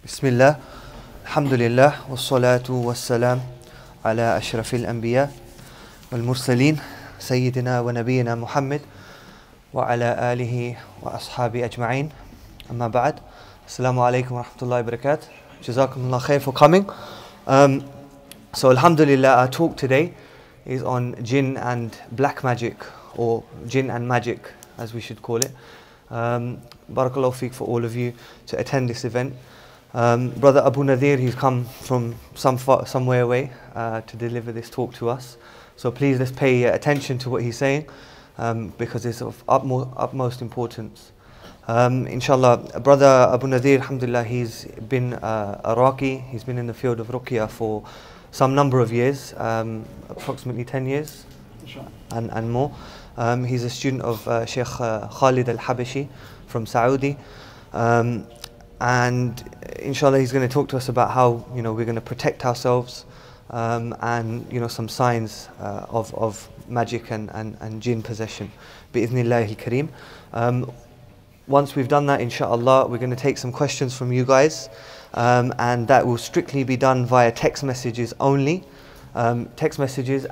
بسم الله الحمد لله والصلاة والسلام على أشرف الأنبياء والمرسلين سيدنا ونبينا محمد وعلى آله وأصحابه أجمعين أما بعد السلام عليكم ورحمة الله وبركاته جزاكم الله خير for coming. So alhamdulillah, our talk today is on jinn and black magic, or jinn and magic as we should call it. Barakallahu feek for all of you to attend this event. Brother Abu Nadeer, he's come from somewhere away to deliver this talk to us. So please let's pay attention to what he's saying because it's of utmost importance. Inshallah, Brother Abu Nadeer, alhamdulillah, he's been a raqi, he's been in the field of ruqya for some number of years, approximately 10 years and more. He's a student of Sheykh Khalid al Habeshi from Saudi. And inshallah he's going to talk to us about how we're going to protect ourselves and some signs of magic and jinn possession bi'idhnillahi al-kareem. Once we've done that, inshallah, we're going to take some questions from you guys, and that will strictly be done via text messages only. Text messages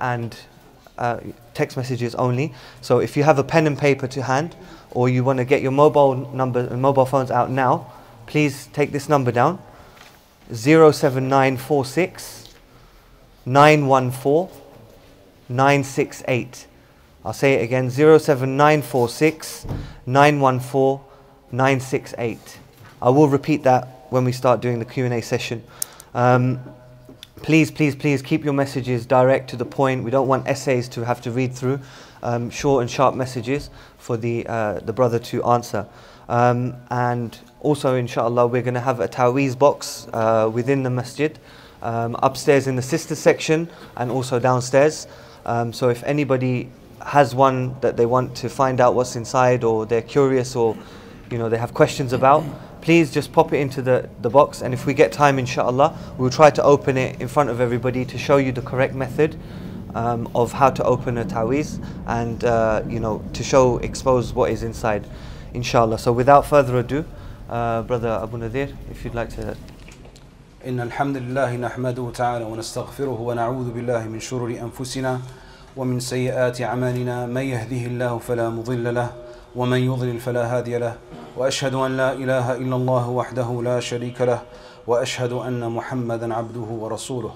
only. So if you have a pen and paper to hand, or you want to get your mobile phones out now, please take this number down: 07946 914 968. I'll say it again: 07946 914 968. I will repeat that when we start doing the Q&A session. Please keep your messages direct to the point. We don't want essays to have to read through. Short and sharp messages for the brother to answer. And also, inshallah, we're going to have a Taweez box within the masjid, upstairs in the sister section and also downstairs. So if anybody has one that they want to find out what's inside, or they're curious, or they have questions about, please just pop it into the box, and if we get time, inshallah, we'll try to open it in front of everybody to show you the correct method of how to open a Taweez, and to expose what is inside, inshallah. So without further ado, Brother Abu Nadeer, if you'd like to. إن الحمد لله نحمده تعالى ونستغفره ونعوذ بالله من شرور أنفسنا ومن سيئات أعمالنا من يهده الله فلا مضل له ومن يضلل فلا هادي له وأشهد أن لا إله إلا الله وحده لا شريك له وأشهد أن محمدا عبده ورسوله.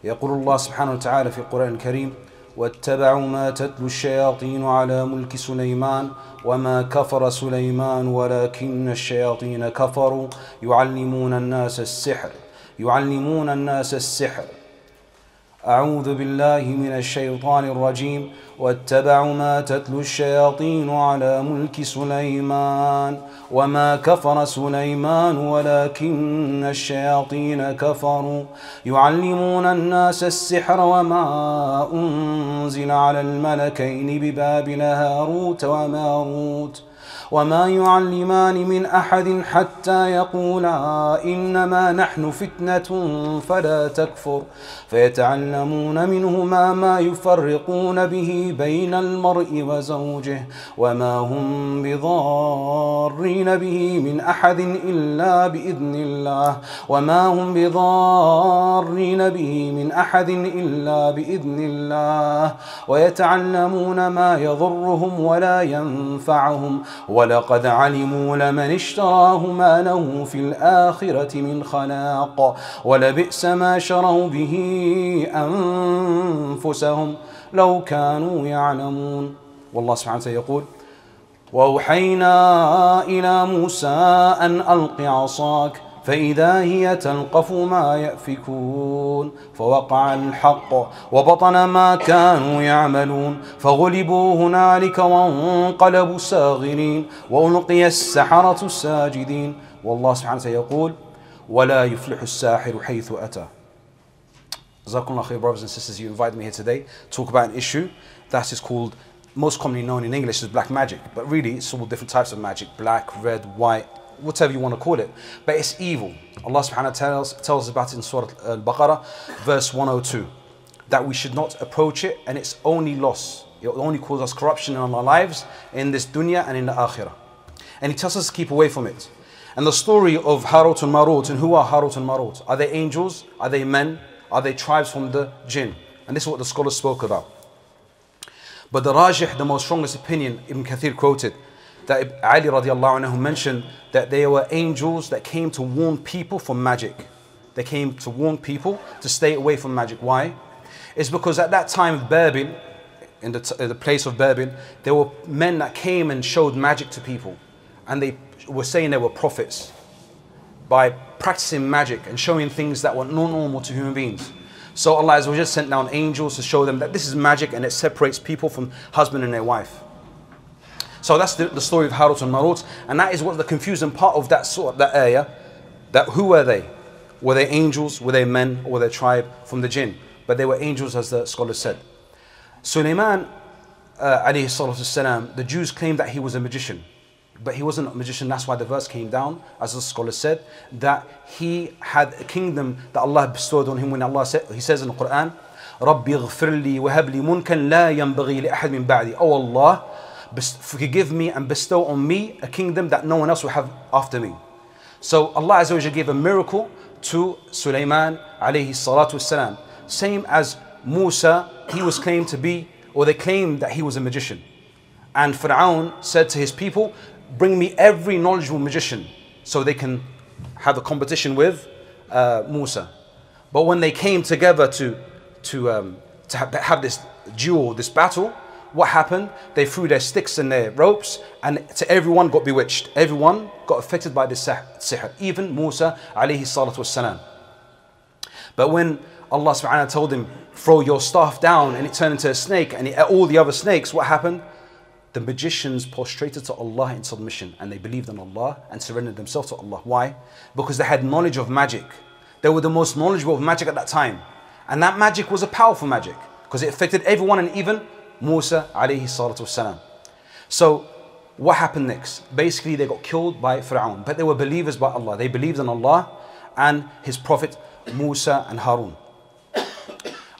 يقول الله سبحانه وتعالى في القرآن الكريم: واتبعوا ما تتلو الشياطين على ملك سليمان وما كفر سليمان ولكن الشياطين كفروا يعلمون الناس السحر. أعوذ بالله من الشيطان الرجيم. واتبعوا ما تتلو الشياطين على ملك سليمان وما كفر سليمان ولكن الشياطين كفروا يعلمون الناس السحر وما أنزل على الملكين ببابل هاروت وماروت وما يعلمان من أحد حتى يقولا إنما نحن فتنة فلا تكفر فيتعلمون منهما ما يفرقون به بين المرء وزوجه وما هم بضارين به من أحد إلا بإذن الله ويتعلمون ما يضرهم ولا ينفعهم ولقد علموا لمن اشتراه ما له في الآخرة من خلاق ولبئس ما شروا به أنفسهم لو كانوا يعلمون. والله سبحانه وتعالى يقول: وأوحينا إلى موسى أن ألق عصاك فإذا هي تلقف ما يأفكون فوقع الحق وبطن ما كانوا يعملون فغلبوا هنالك وانقلبوا صاغرين وألقي السحرة ساجدين. والله سبحانه وتعالى يقول: ولا يفلح الساحر حيث أتى. Jazakumullah khair, brothers and sisters, you invited me here today to talk about an issue that is called, most commonly known in English as black magic, but really it's all different types of magic: black, red, white, whatever you want to call it, but it's evil. Allah subhanahu wa ta'ala tells us about it in Surah Al-Baqarah, verse 102, that we should not approach it, and it's only loss. It will only cause us corruption in our lives, in this dunya and in the akhirah. And He tells us to keep away from it. And the story of Harut and Marut, and who are Harut and Marut? Are they angels? Are they men? Are they tribes from the Jinn? And this is what the scholars spoke about. But the Rajih, the most strongest opinion, Ibn Kathir quoted, that Ali radiallahu anhu mentioned that they were angels that came to warn people from magic. They came to warn people to stay away from magic. Why? It's because at that time of Babil, in the place of Babil, there were men that came and showed magic to people. And they were saying they were prophets by practicing magic and showing things that were not normal to human beings. So Allah Azza wa Jalla sent down angels to show them that this is magic and it separates people from husband and their wife. So that's the story of Harut and Marut, and that is what the confusing part of that ayah, that who were they? Were they angels? Were they men? Or were they a tribe from the Jinn? But they were angels, as the scholars said. Sulaiman, alayhi salatu wasalam, the Jews claimed that he was a magician. But he wasn't a magician, that's why the verse came down, as the scholars said, that he had a kingdom that Allah bestowed on him when Allah said, He says in the Qur'an, رَبِّ اغْفِرْ لِي وَهَبْ لِي مُلْكًا لَا يَنْبَغِي لِأَحَدٍ مِنْ بَعْدِي. Oh Allah, forgive me and bestow on me a kingdom that no one else will have after me. So Allah Azza wa Jalla gave a miracle to Sulaiman alayhi salatu wasalam. Same as Musa, he was claimed to be, or they claimed that he was a magician. And Fir'aun said to his people, bring me every knowledgeable magician so they can have a competition with Musa. But when they came together to have this duel, this battle, what happened? They threw their sticks and their ropes, and everyone got bewitched. Everyone got affected by this sihr, even Musa alayhi salatu wassalam. But when Allah subhanahu wa ta'ala told him, throw your staff down, and it turned into a snake, and all the other snakes, what happened? The magicians prostrated to Allah in submission, and they believed in Allah and surrendered themselves to Allah. Why? Because they had knowledge of magic. They were the most knowledgeable of magic at that time. And that magic was a powerful magic, because it affected everyone, and even Musa alayhi salatu wasalam. So what happened next? Basically they got killed by Fir'aun, but they were believers by Allah. They believed in Allah and His Prophet Musa and Harun.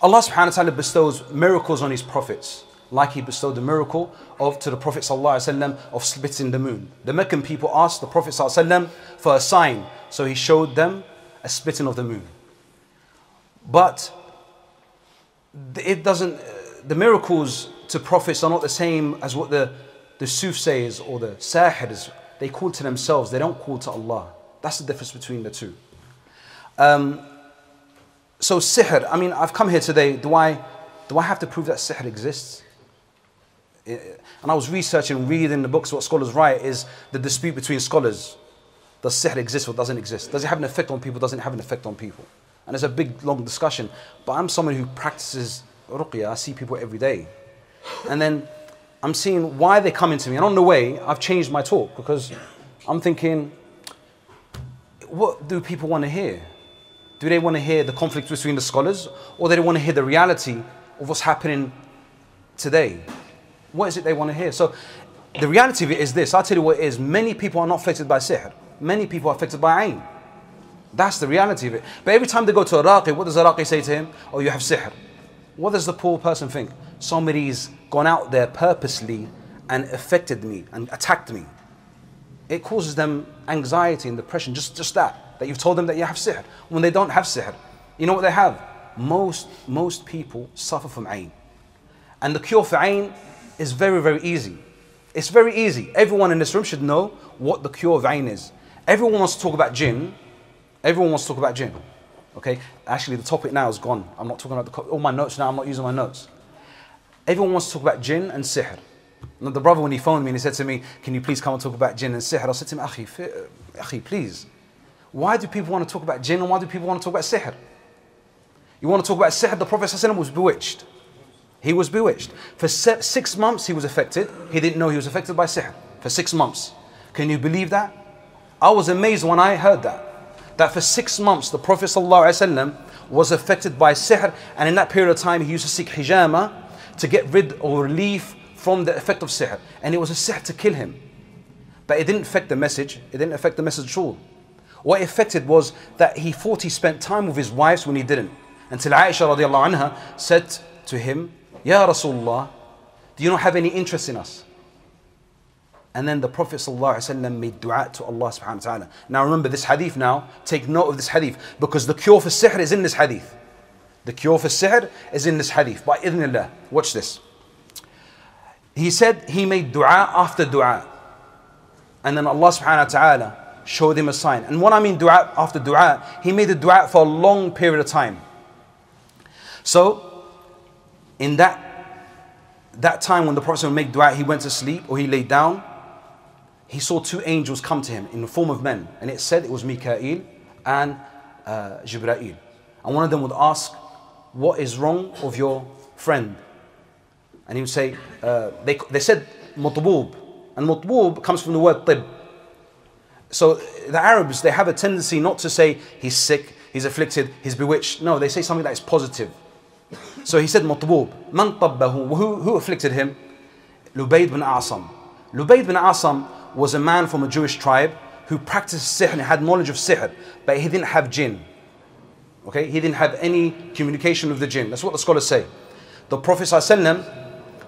Allah subhanahu wa ta'ala bestows miracles on His prophets, like He bestowed the miracle to the Prophet sallallahu alaihi wasallam of splitting the moon. The Meccan people asked the Prophet sallallahu alaihi wasallam for a sign, so he showed them a splitting of the moon. But the miracles to prophets are not the same as what the soothsayers or the sahirs, they call to themselves, they don't call to Allah. That's the difference between the two. So sihr, I mean, I've come here today, do I have to prove that sihr exists? And I was researching, reading the books, what scholars write is the dispute between scholars. Does sihr exist or doesn't exist? Does it have an effect on people, doesn't it have an effect on people? And it's a big, long discussion. But I'm someone who practices ruqya, I see people every day. And then I'm seeing why they're coming to me. And on the way, I've changed my talk, because I'm thinking, what do people want to hear? Do they want to hear the conflict between the scholars, or do they want to hear the reality of what's happening today? What is it they want to hear? So the reality of it is this. I'll tell you what it is. Many people are not affected by sihr. Many people are affected by ayn. That's the reality of it. But every time they go to a raqi, what does a raqi say to him? Oh, you have sihr. What does the poor person think? Somebody's gone out there purposely and affected me and attacked me. It causes them anxiety and depression, just that you've told them that you have sihr, when they don't have sihr. You know what they have? Most people suffer from ayn. And the cure for ayn is very, very easy. It's very easy. Everyone in this room should know what the cure of ayn is. Everyone wants to talk about jinn. Everyone wants to talk about jinn. Okay? Actually, the topic now is gone. I'm not talking about all my notes now. I'm not using my notes. Everyone wants to talk about jinn and sihr. And the brother, when he phoned me and he said to me, can you please come and talk about jinn and sihr? I said to him, Akhi, please. Why do people want to talk about jinn, and why do people want to talk about sihr? You want to talk about sihr? The Prophet ﷺ was bewitched. He was bewitched. For 6 months he was affected. He didn't know he was affected by sihr. For 6 months. Can you believe that? I was amazed when I heard that. That for 6 months the Prophet ﷺ was affected by sihr, and in that period of time he used to seek hijama to get rid or relief from the effect of sihr. And it was a sihr to kill him. But it didn't affect the message. It didn't affect the message at all. What it affected was that he thought he spent time with his wives when he didn't. Until Aisha radiallahu anha said to him, Ya Rasulullah, do you not have any interest in us? And then the Prophet ﷺ made dua to Allah subhanahu wa ta'ala. Now remember this hadith now, take note of this hadith, because the cure for sihr is in this hadith. The cure for sihr is in this hadith. By idhnillah, watch this. He said he made dua after dua. And then Allah subhanahu wa ta'ala showed him a sign. And what I mean dua after dua, he made the dua for a long period of time. So, in that time when the Prophet would make dua, he went to sleep or he laid down, he saw two angels come to him in the form of men. And it said it was Mikael and Jibreel. And one of them would ask, what is wrong with your friend? And he would say, they said matboob. And matboob comes from the word tib. So the Arabs, they have a tendency not to say he's sick, he's afflicted, he's bewitched. No, they say something that is positive. So he said matboob. Man tabbahu. Who afflicted him? Lubayd bin Asam. Lubayd bin Asam was a man from a Jewish tribe who practiced sihr and had knowledge of sihr, but he didn't have jinn. Okay, he didn't have any communication with the jinn. That's what the scholars say. The Prophet ﷺ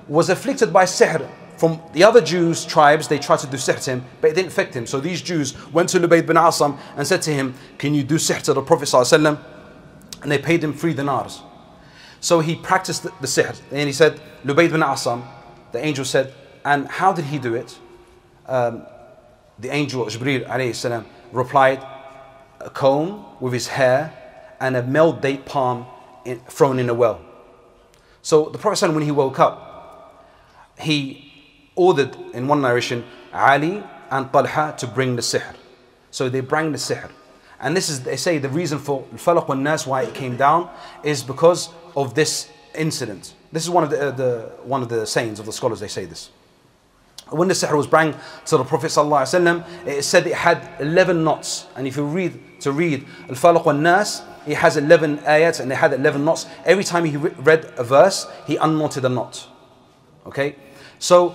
was afflicted by sihr from the other Jews' tribes. They tried to do sihr to him, but it didn't affect him. So these Jews went to Lubayd bin Asam and said to him, can you do sihr to the Prophet ﷺ? And they paid him 3 dinars. So he practiced the sihr. And he said, Lubayd bin Asam, the angel said, and how did he do it? The angel Jibreel alayhi salam replied, a comb with his hair and a male date palm thrown in a well. So the Prophet when he woke up, he ordered in one narration Ali and Talha to bring the sihr. So they bring the sihr. And this is, they say, the reason for al-falaq wal-nas, why it came down, is because of this incident. This is one of the sayings of the scholars. They say this. When the sihr was brought to the Prophet ﷺ, it said it had 11 knots. And if you read al-falaq wal-nas, it has 11 ayats and it had 11 knots. Every time he read a verse, he unknotted a knot. Okay? So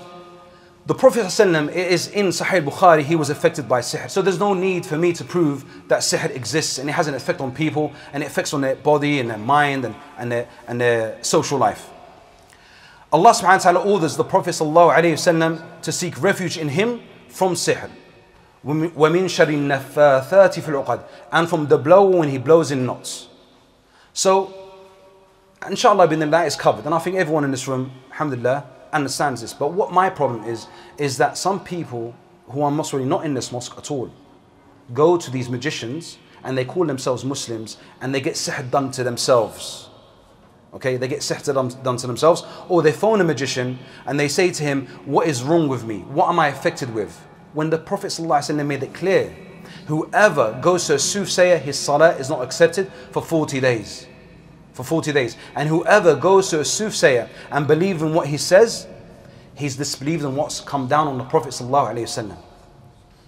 the Prophet ﷺ, it is in Sahih Bukhari, he was affected by sihr. So there's no need for me to prove that sihr exists and it has an effect on people and it affects on their body and their mind and their social life. Allah subhanahu wa ta'ala orders the Prophet ﷺ to seek refuge in him from sihr. وَمِن شَرِّ النَّفَّاثَاتِ فِي الْعُقَدِ, and from the blower when he blows in knots. So, inshallah, that is covered. And I think everyone in this room, alhamdulillah, understands this. But what my problem is that some people who are most really not in this mosque at all go to these magicians and they call themselves Muslims and they get sihr done to themselves. Okay, they get sihr done to themselves, or they phone a magician and they say to him, what is wrong with me? What am I affected with? When the Prophet ﷺ made it clear, whoever goes to a soothsayer, his salah is not accepted for 40 days. For 40 days. And whoever goes to a soothsayer and believes in what he says, he's disbelieved in what's come down on the Prophet ﷺ.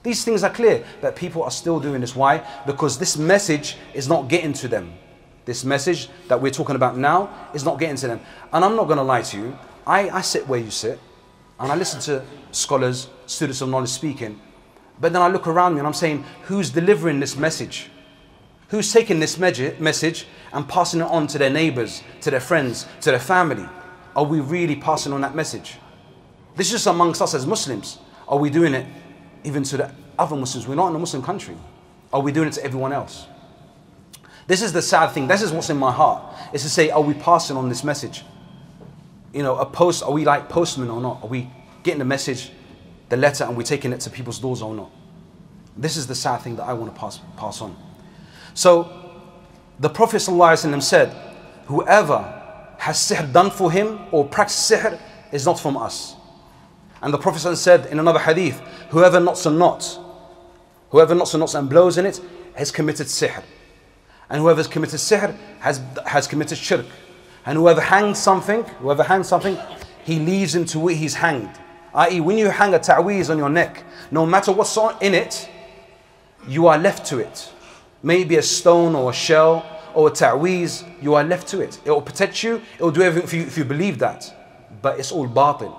These things are clear, but people are still doing this. Why? Because this message is not getting to them. This message that we're talking about now is not getting to them. And I'm not going to lie to you. I sit where you sit and I listen to scholars, students of knowledge speaking. But then I look around me and I'm saying, who's delivering this message? Who's taking this message and passing it on to their neighbors, to their friends, to their family? Are we really passing on that message? This is just amongst us as Muslims. Are we doing it even to the other Muslims? We're not in a Muslim country. Are we doing it to everyone else? This is the sad thing. This is what's in my heart. Is to say, are we passing on this message? You know, are we like postmen or not? Are we getting the message, the letter, and we're taking it to people's doors or not? This is the sad thing that I want to pass on. So, the Prophet ﷺ said, whoever has sihr done for him or practiced sihr is not from us. And the Prophet ﷺ said in another hadith, whoever knots a knot and blows in it has committed sihr. And whoever has committed sihr has committed shirk. And whoever hangs something, he leaves into where he's hanged. I.e., when you hang a Taweez on your neck, no matter what's in it, you are left to it. Maybe a stone or a shell or a Taweez, you are left to it. It will protect you, it will do everything for you if you believe that. But it's all batil.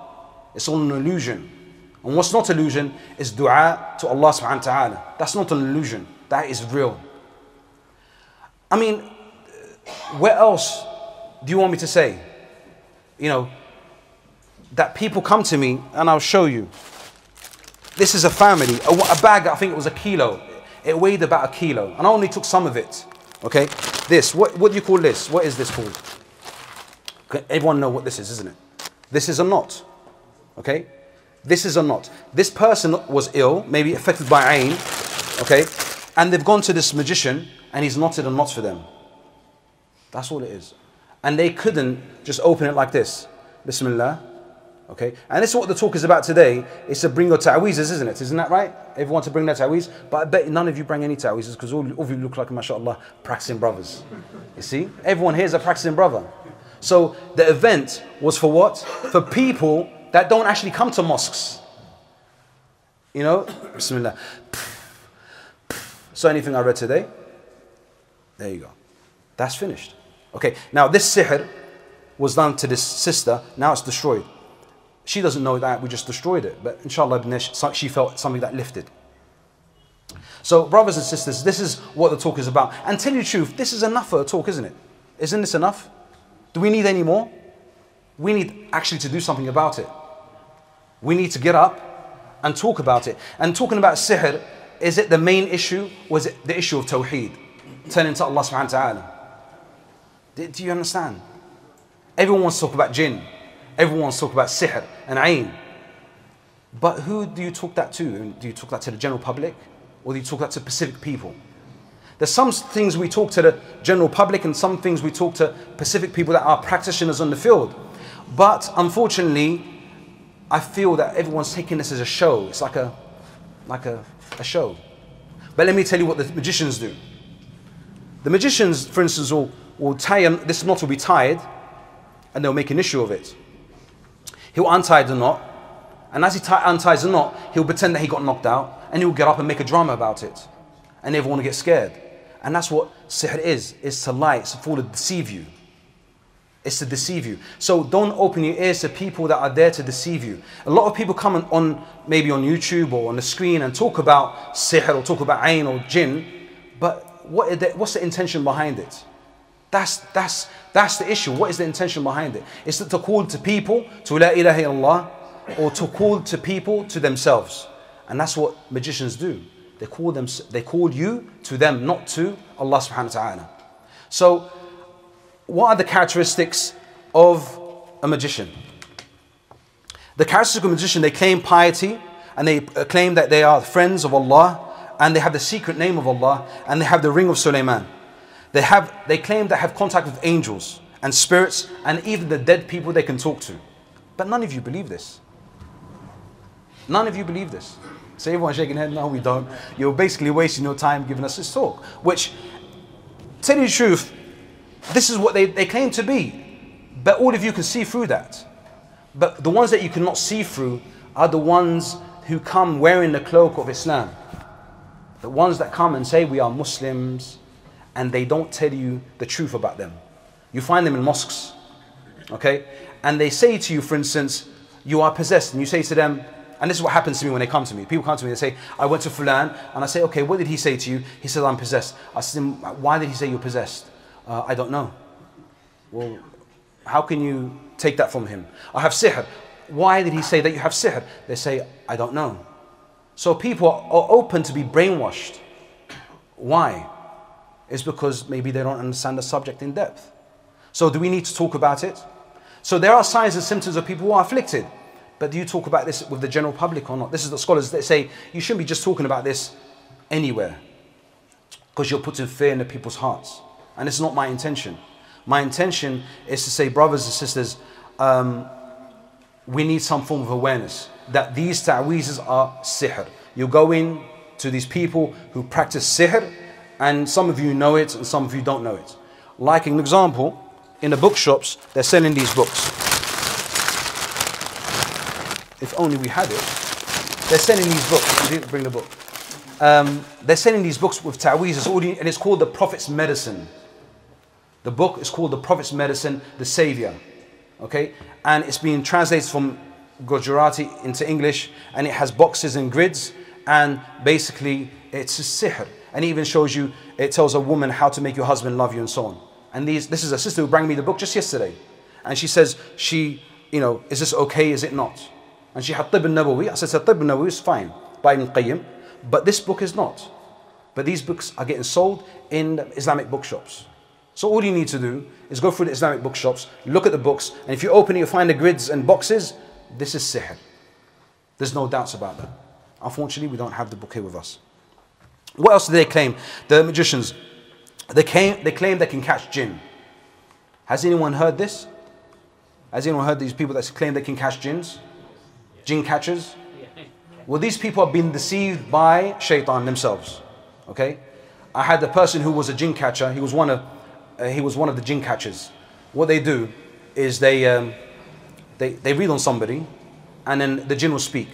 It's all an illusion. And what's not illusion is dua to Allah subhanahu wa ta'ala. That's not an illusion. That is real. I mean, where else do you want me to say? You know, that people come to me, and I'll show you. This is a family, a bag, I think it was a kilo. It weighed about a kilo, and I only took some of it. Okay, this, what do you call this? What is this called? Okay, everyone know what this is, isn't it? This is a knot. Okay, this is a knot. This person was ill, maybe affected by Ain. Okay, and they've gone to this magician, and he's knotted a knot for them. That's all it is. And they couldn't just open it like this. Bismillah. Okay, and this is what the talk is about today. It's to bring your ta'weezes, isn't it? Isn't that right? Everyone to bring their ta'weez. But I bet none of you bring any ta'weezes because all of you look like, mashallah, practicing brothers. You see? Everyone here is a practicing brother. So the event was for what? For people that don't actually come to mosques. You know? Bismillah. So anything I read today? There you go. That's finished. Okay, now this sihr was done to this sister. Now it's destroyed. She doesn't know that we just destroyed it, but inshallah she felt something that lifted. So brothers and sisters, this is what the talk is about. And tell you the truth, this is enough for a talk, isn't it? Isn't this enough? Do we need any more? We need actually to do something about it. We need to get up and talk about it. And talking about sihr, is it the main issue, or is it the issue of tawheed? Turning to Allah subhanahu wa ta'ala. Do you understand? Everyone wants to talk about jinn. Everyone wants to talk about sihr and ayn. But who do you talk that to? Do you talk that to the general public? Or do you talk that to specific people? There's some things we talk to the general public and some things we talk to specific people that are practitioners on the field. But unfortunately, I feel that everyone's taking this as a show. It's like a show. But let me tell you what the magicians do. The magicians, for instance, will tie, this knot will be tied and they'll make an issue of it. He'll untie the knot, and as he unties the knot, he'll pretend that he got knocked out, and he'll get up and make a drama about it. And everyone will get scared. And that's what sihr is to lie, it's to deceive you. It's to deceive you. So don't open your ears to people that are there to deceive you. A lot of people come on maybe on YouTube or on the screen and talk about sihr or talk about ayn or jinn, but what's the intention behind it? That's the issue. What is the intention behind it? It's to call to people to la ilaha illallah, or to call to people to themselves. And that's what magicians do. They call you to them, not to Allah subhanahu wa ta'ala. So what are the characteristics of a magician? The characteristics of a magician, they claim piety, and they claim that they are friends of Allah, and they have the secret name of Allah, and they have the ring of Sulaiman. They claim they have contact with angels and spirits and even the dead people they can talk to. But none of you believe this. None of you believe this. So everyone's shaking their head, no we don't. You're basically wasting your time giving us this talk. Which, tell you the truth, this is what they claim to be. But all of you can see through that. But the ones that you cannot see through are the ones who come wearing the cloak of Islam. The ones that come and say we are Muslims, and they don't tell you the truth about them. You find them in mosques, okay? And they say to you, for instance, you are possessed, and you say to them, and this is what happens to me when they come to me. People come to me, they say, I went to Fulan, and I say, okay, what did he say to you? He said, I'm possessed. I said, why did he say you're possessed? I don't know. Well, how can you take that from him? I have sihr. Why did he say that you have sihr? They say, I don't know. So people are open to be brainwashed. Why? It's because maybe they don't understand the subject in depth. So do we need to talk about it? So there are signs and symptoms of people who are afflicted. But do you talk about this with the general public or not? This is the scholars that say you shouldn't be just talking about this anywhere, because you're putting fear in the people's hearts. And it's not my intention. My intention is to say, brothers and sisters, we need some form of awareness that these ta'weezes are sihr. You go in to these people who practice sihr, and some of you know it and some of you don't know it. Like an example, in the bookshops, they're selling these books. If only we had it. They're selling these books. We didn't bring the book. They're selling these books with ta'weezes, and it's called The Prophet's Medicine. The book is called The Prophet's Medicine, The Savior. Okay? And it's being translated from Gujarati into English, and it has boxes and grids, and basically it's a sihr. And it even shows you, it tells a woman how to make your husband love you and so on. And this is a sister who brought me the book just yesterday. And she says, is this okay, is it not? And she had Tib al-Nawawi. I said, Tib al-Nawawi is fine, by Ibn Qayyim, but this book is not. But these books are getting sold in Islamic bookshops. So all you need to do is go through the Islamic bookshops, look at the books, and if you open it, you'll find the grids and boxes. This is sihr. There's no doubts about that. Unfortunately, we don't have the book here with us. What else do they claim? The magicians, they claim they can catch jinn. Has anyone heard this? Has anyone heard these people that claim they can catch jinns? Jinn catchers? Well, these people have been deceived by shaitan themselves. Okay? I had a person who was a jinn catcher. He was one of the jinn catchers. What they do is they read on somebody, and then the jinn will speak.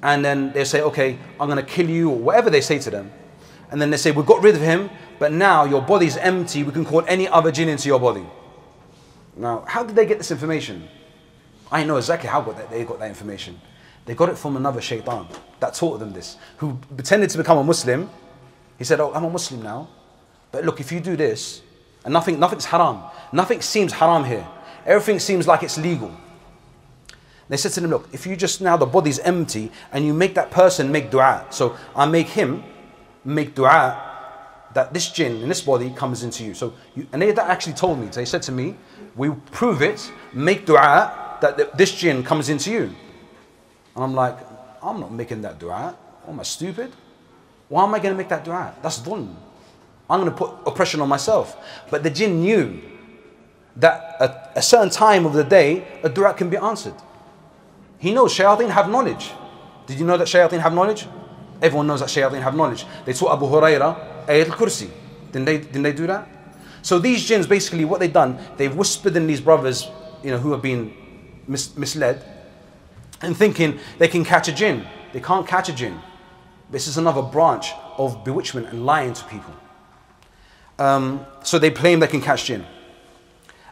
And then they say, okay, I'm going to kill you, or whatever they say to them. And then they say, we've got rid of him, but now your body's empty. We can call any other jinn into your body. Now, how did they get this information? I know exactly how they got that information. They got it from another shaitan that taught them this, who pretended to become a Muslim. He said, oh, I'm a Muslim now. But look, if you do this, and nothing's haram. Nothing seems haram here. Everything seems like it's legal. They said to them, look, if you just now the body's empty and you make that person make dua. So I make him make dua that this jinn in this body comes into you. So and they actually told me, they said to me, we prove it, make dua that this jinn comes into you. And I'm like, I'm not making that dua. Am I stupid? Why am I going to make that dua? That's dhulm. I'm going to put oppression on myself. But the jinn knew that at a certain time of the day, a dua can be answered. He knows shayateen have knowledge. Did you know that shayateen have knowledge? Everyone knows that shayateen have knowledge. They taught Abu Hurairah Ayat al-Kursi. Didn't they do that? So these jinns, basically what they've done, they've whispered in these brothers, who have been misled, and thinking they can catch a jinn. They can't catch a jinn. This is another branch of bewitchment and lying to people. So they claim they can catch jinn.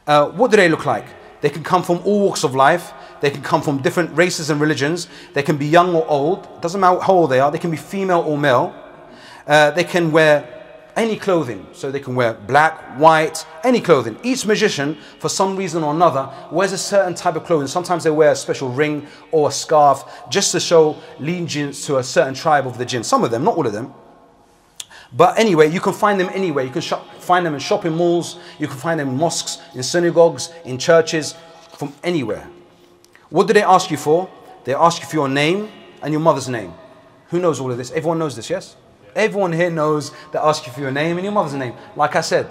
What do they look like? They can come from all walks of life. They can come from different races and religions. They can be young or old. It doesn't matter how old they are. They can be female or male. They can wear any clothing. So they can wear black, white, any clothing. Each magician, for some reason or another, wears a certain type of clothing. Sometimes they wear a special ring or a scarf just to show allegiance to a certain tribe of the jinn. Some of them, not all of them. But anyway, you can find them anywhere. You can find them in shopping malls. You can find them in mosques, in synagogues, in churches, from anywhere. What do they ask you for? They ask you for your name and your mother's name. Who knows all of this? Everyone knows this, yes? Everyone here knows they ask you for your name and your mother's name. Like I said,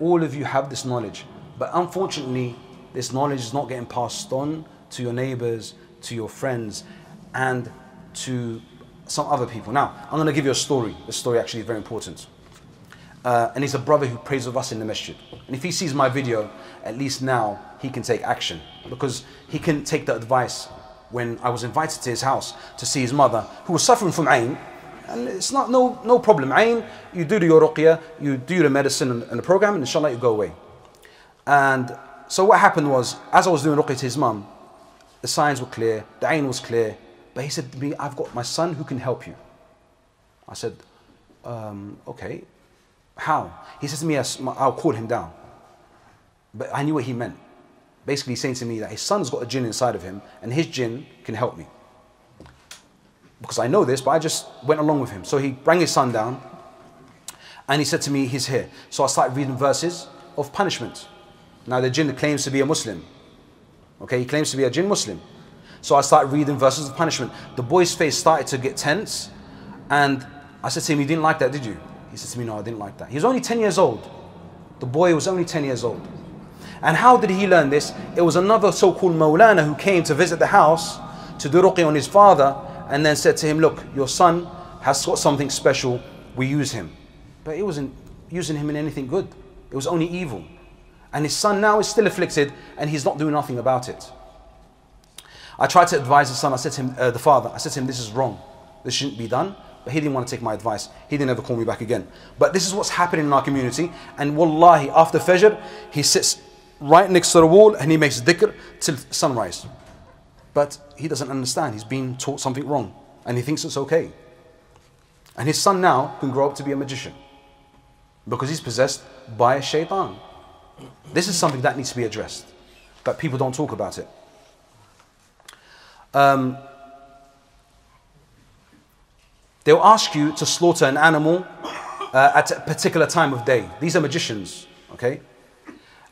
all of you have this knowledge. But unfortunately, this knowledge is not getting passed on to your neighbors, to your friends, and to some other people. Now, I'm going to give you a story. This story actually is very important. And he's a brother who prays with us in the masjid. And if he sees my video, at least now he can take action, because he can take the advice. When I was invited to his house to see his mother, who was suffering from Ain, and it's not no problem. Ain, you do your ruqya, you do the medicine and the program, and inshallah you go away. And so what happened was, as I was doing ruqya to his mum, the signs were clear, the Ain was clear, but he said to me, I've got my son who can help you. I said, okay, how? He said to me, I'll call him down. But I knew what he meant. Basically saying to me that his son's got a jinn inside of him, and his jinn can help me. Because I know this, but I just went along with him. So he rang his son down, and he said to me, he's here. So I started reading verses of punishment. Now the jinn claims to be a Muslim. Okay, he claims to be a jinn Muslim. So I started reading verses of punishment. The boy's face started to get tense, and I said to him, you didn't like that, did you? He said to me, no, I didn't like that. He was only 10 years old. The boy was only 10 years old. And how did he learn this? It was another so-called Maulana who came to visit the house to do ruqya on his father, and then said to him, look, your son has got something special, we use him. But it wasn't using him in anything good. It was only evil. And his son now is still afflicted, and he's not doing nothing about it. I tried to advise the son. I said to him, the father, I said to him, this is wrong. This shouldn't be done. But he didn't want to take my advice. He didn't ever call me back again. But this is what's happening in our community. And wallahi, after Fajr, he sits right next to the wall and he makes dhikr till sunrise. But he doesn't understand. He's been taught something wrong. And he thinks it's okay. And his son now can grow up to be a magician, because he's possessed by a shaitan. This is something that needs to be addressed. But people don't talk about it. They'll ask you to slaughter an animal at a particular time of day. These are magicians, okay?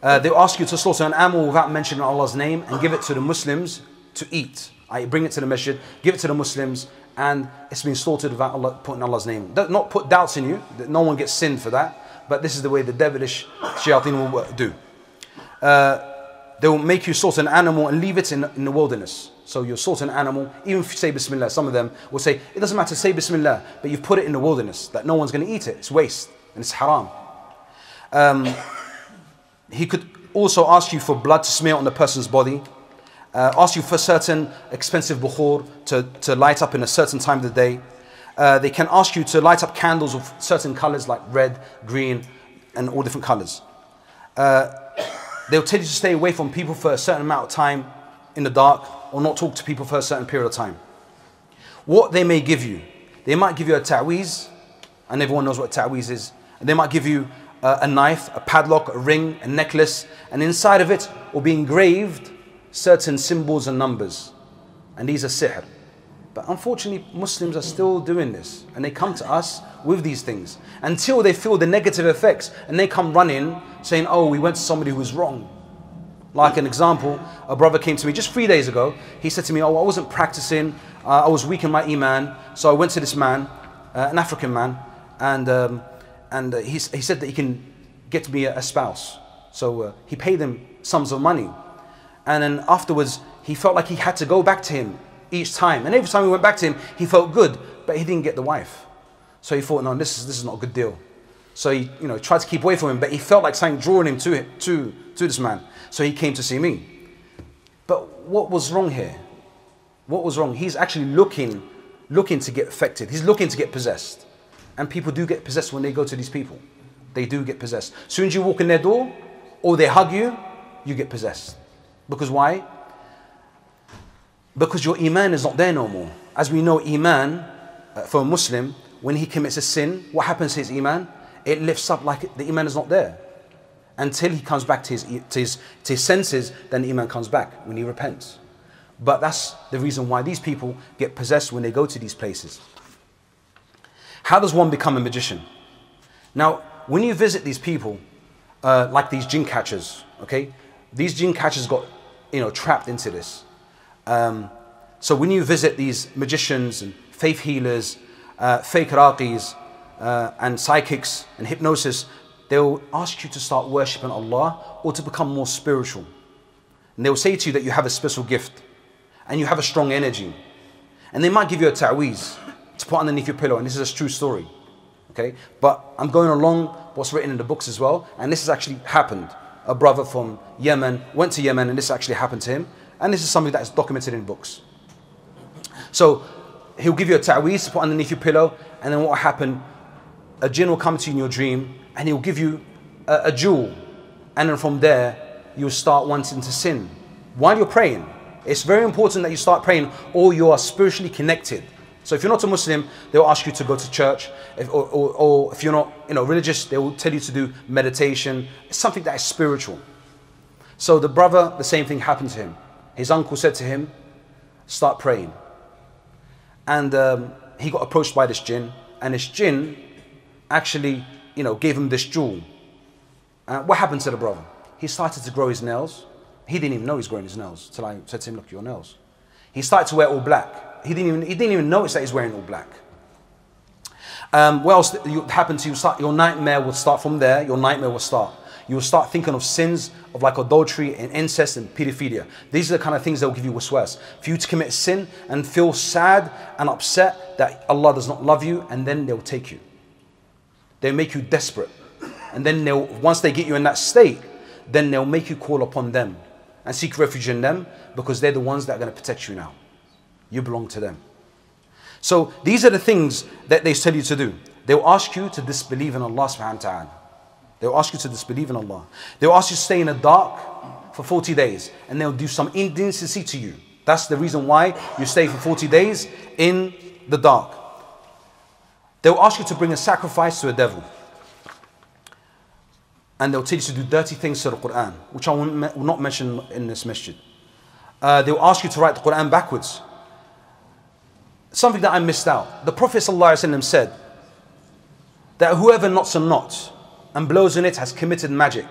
They'll ask you to slaughter an animal without mentioning Allah's name and give it to the Muslims to eat. Bring it to the masjid, give it to the Muslims, and it's been slaughtered without Allah, putting Allah's name. Not put doubts in you, that no one gets sinned for that, but this is the way the devilish shayateen will do. They will make you slaughter an animal and leave it in the wilderness. So you slaughter an animal, even if you say Bismillah, some of them will say, it doesn't matter, say Bismillah, but you've put it in the wilderness, that no one's going to eat it, it's waste, and it's haram. He could also ask you for blood to smear on the person's body, ask you for certain expensive bukhur to light up in a certain time of the day. They can ask you to light up candles of certain colors like red, green, and all different colors. They'll tell you to stay away from people for a certain amount of time in the dark, or not talk to people for a certain period of time. What they may give you, they might give you a Taweez, and everyone knows what a Taweez is. And they might give you a knife, a padlock, a ring, a necklace, and inside of it will be engraved certain symbols and numbers. And these are sihr. But unfortunately, Muslims are still doing this, and they come to us with these things until they feel the negative effects, and they come running saying, oh, we went to somebody who was wrong. Like an example, a brother came to me just 3 days ago. He said to me, oh, I wasn't practicing, I was weak in my iman, so I went to this man, an African man, and he said that he can get me a spouse. So he paid him sums of money, and then afterwards he felt like he had to go back to him each time, and every time he went back to him he felt good, but he didn't get the wife. So he thought, no, this is not a good deal. So he tried to keep away from him, but he felt like something drawing him to this man. So he came to see me. But what was wrong here? What was wrong? He's actually looking to get affected. He's looking to get possessed. And people do get possessed when they go to these people. They do get possessed. As soon as you walk in their door, or they hug you, you get possessed. Because why? Because your iman is not there no more. As we know, iman, for a Muslim, when he commits a sin, what happens to his iman? It lifts up like the iman is not there. Until he comes back to his senses, then the iman comes back when he repents. But that's the reason why these people get possessed when they go to these places. How does one become a magician? Now, when you visit these people, like these jinn catchers, okay? These jinn catchers got, trapped into this. So when you visit these magicians and faith healers, fake raqis, and psychics and hypnosis, they'll ask you to start worshipping Allah or to become more spiritual. And they'll say to you that you have a special gift and you have a strong energy. And they might give you a ta'weez to put underneath your pillow, and this is a true story. Okay? But I'm going along what's written in the books as well, and this has actually happened. A brother from Yemen went to Yemen, and this actually happened to him, and this is something that is documented in books. So he'll give you a ta'weez to put underneath your pillow, and then what will happen? A jinn will come to you in your dream, and he'll give you a jewel, and then from there you'll start wanting to sin while you're praying. It's very important that you start praying, or you are spiritually connected. So if you're not a Muslim, they'll ask you to go to church, or if you're not religious, they will tell you to do meditation. It's something that is spiritual. So the brother, the same thing happened to him. His uncle said to him, start praying. And he got approached by this jinn, and this jinn actually gave him this jewel. What happened to the brother? He started to grow his nails. He didn't even know he's growing his nails until I said to him, look, your nails. He started to wear all black. He didn't even notice that he's wearing all black. What else happened to you? Your nightmare will start from there. Your nightmare will start. You will start thinking of sins of like adultery and incest and pedophilia. These are the kind of things that will give you waswas. For you to commit sin and feel sad and upset that Allah does not love you, and then they'll take you. They'll make you desperate. And then once they get you in that state, then they'll make you call upon them and seek refuge in them, because they're the ones that are going to protect you now. You belong to them. So these are the things that they tell you to do. They'll ask you to disbelieve in Allah subhanahu wa ta'ala. They'll ask you to disbelieve in Allah. They'll ask you to stay in the dark for 40 days, and they'll do some indecency to you. That's the reason why you stay for 40 days in the dark. They'll ask you to bring a sacrifice to a devil. And they'll tell you to do dirty things to the Qur'an, which I will not mention in this masjid. They'll ask you to write the Qur'an backwards. something that I missed out. The Prophet ﷺ said that whoever knots a knot and blows in it has committed magic.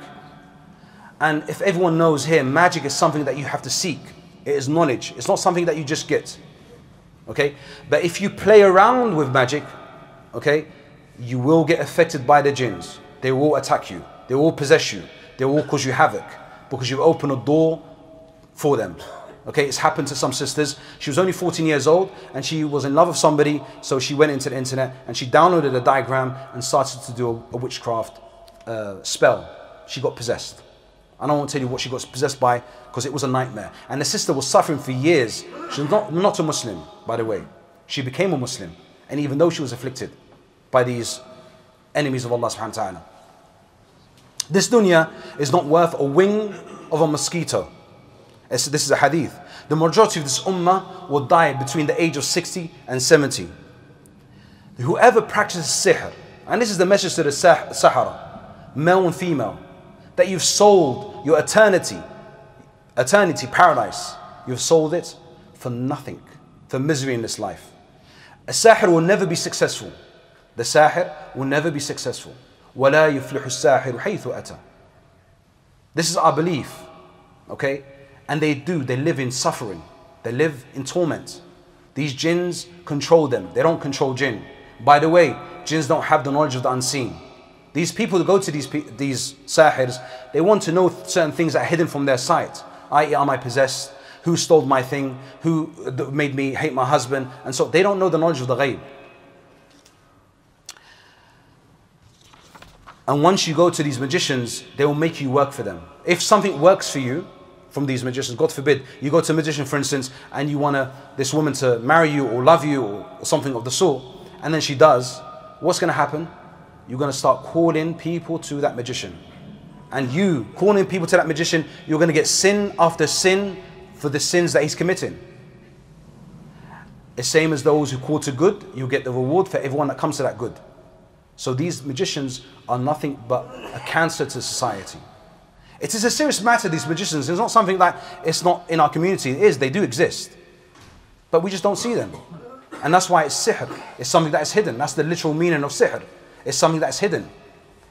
And if everyone knows here, magic is something that you have to seek. It is knowledge. It's not something that you just get. Okay? But if you play around with magic, okay, you will get affected by the jinns. They will attack you. They will possess you. They will cause you havoc because you've opened a door for them. Okay, it's happened to some sisters. She was only 14 years old and she was in love with somebody, so she went into the internet and she downloaded a diagram and started to do a witchcraft spell. She got possessed. I don't want to tell you what she got possessed by because it was a nightmare. And the sister was suffering for years. She was not a Muslim, by the way. She became a Muslim. And even though she was afflicted by these enemies of Allah subhanahu wa ta'ala. This dunya is not worth a wing of a mosquito. This is a hadith. The majority of this ummah will die between the age of 60 and 70. Whoever practices sihr, and this is the message to the sahara, male and female, that you've sold your eternity, paradise, you've sold it for nothing, for misery in this life. A sahir will never be successful. The sahir will never be successful. وَلَا يُفْلِحُ السَّاحِرُ حَيْثُ أَتَى. This is our belief, okay? And they live in suffering. They live in torment. These jinns control them. They don't control jinn. By the way, jinns don't have the knowledge of the unseen. These people who go to these sahirs, they want to know certain things that are hidden from their sight. I.e., am I possessed? Who stole my thing? Who made me hate my husband? And so they don't know the knowledge of the ghaib. And once you go to these magicians, they will make you work for them. If something works for you from these magicians, God forbid, you go to a magician, for instance, and you want this woman to marry you or love you or something of the sort, and then she does, what's going to happen? You're going to start calling people to that magician. And you calling people to that magician, you're going to get sin after sin for the sins that he's committing. The same as those who call to good, you get the reward for everyone that comes to that good. So these magicians are nothing but a cancer to society. It is a serious matter, these magicians. It's not something that it's not in our community. It is, they do exist. But we just don't see them. And that's why it's sihr. It's something that is hidden. That's the literal meaning of sihr. It's something that's hidden.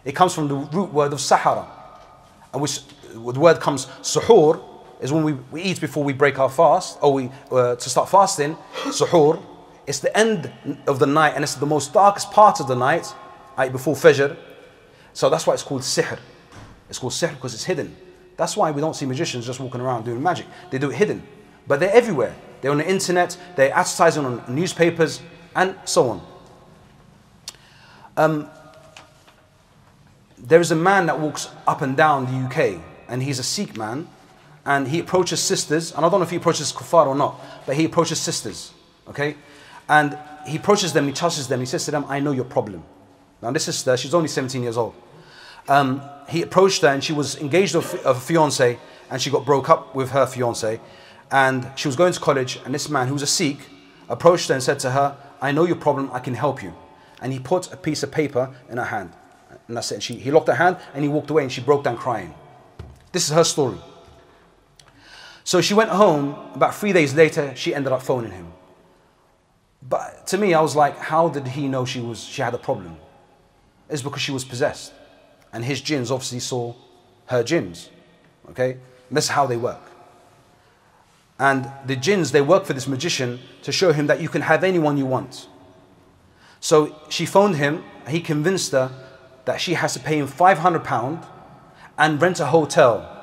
It comes from the root word of sahara. And which the word comes, suhoor, is when we eat before we break our fast, or to start fasting, suhoor. It's the end of the night and it's the most darkest part of the night, before Fajr. So that's why it's called sihr. It's called sihr because it's hidden. That's why we don't see magicians just walking around doing magic. They do it hidden. But they're everywhere. They're on the internet, they're advertising on newspapers, and so on. There is a man that walks up and down the UK, and he's a Sikh man, and he approaches sisters, and I don't know if he approaches kuffar or not, but he approaches sisters, okay? And he approaches them, he touches them, he says to them, I know your problem. Now this sister, she's only 17 years old. He approached her and she was engaged with a fiance and she got broke up with her fiance and she was going to college, and this man who was a Sikh approached her and said to her, I know your problem, I can help you. And he put a piece of paper in her hand and that's it. And he locked her hand and he walked away and she broke down crying. This is her story. So she went home. About 3 days later, she ended up phoning him. But to me, I was like, how did he know she had a problem? It's because she was possessed. And his jinns obviously saw her jinns. Okay? And this is how they work. And the jinns, they work for this magician to show him that you can have anyone you want. So she phoned him, and he convinced her that she has to pay him £500 and rent a hotel.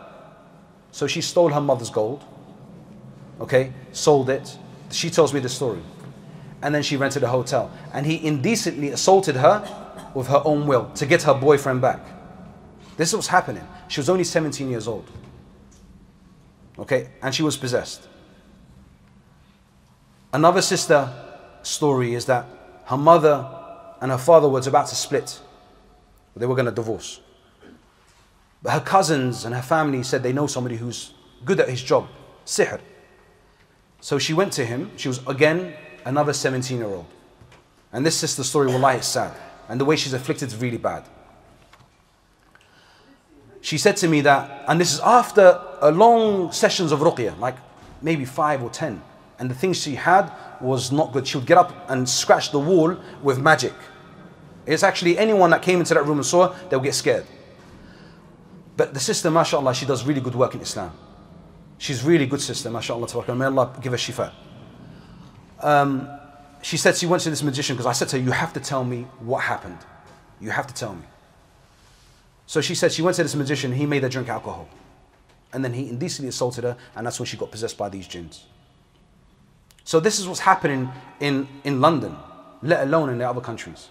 So she stole her mother's gold. Okay? Sold it. She tells me the story. And then she rented a hotel. And he indecently assaulted her with her own will to get her boyfriend back. This is what's happening. She was only 17 years old. Okay? And she was possessed. Another sister story is that her mother and her father was about to split. They were going to divorce. But her cousins and her family said they know somebody who's good at his job, sihr. So she went to him. She was again another 17-year-old. And this sister's story, wallahi, is sad. And the way she's afflicted is really bad. She said to me that, and this is after a long sessions of ruqya, like maybe 5 or 10. And the things she had was not good. She would get up and scratch the wall with magic. It's actually anyone that came into that room and saw her, they'll get scared. But the sister, mashallah, she does really good work in Islam. She's really good sister, mashallah. May Allah give her shifa. She said she went to this magician because I said to her, you have to tell me what happened. You have to tell me. So she said she went to this magician, he made her drink alcohol. And then he indecently assaulted her, and that's when she got possessed by these jinns. So this is what's happening in London, let alone in the other countries.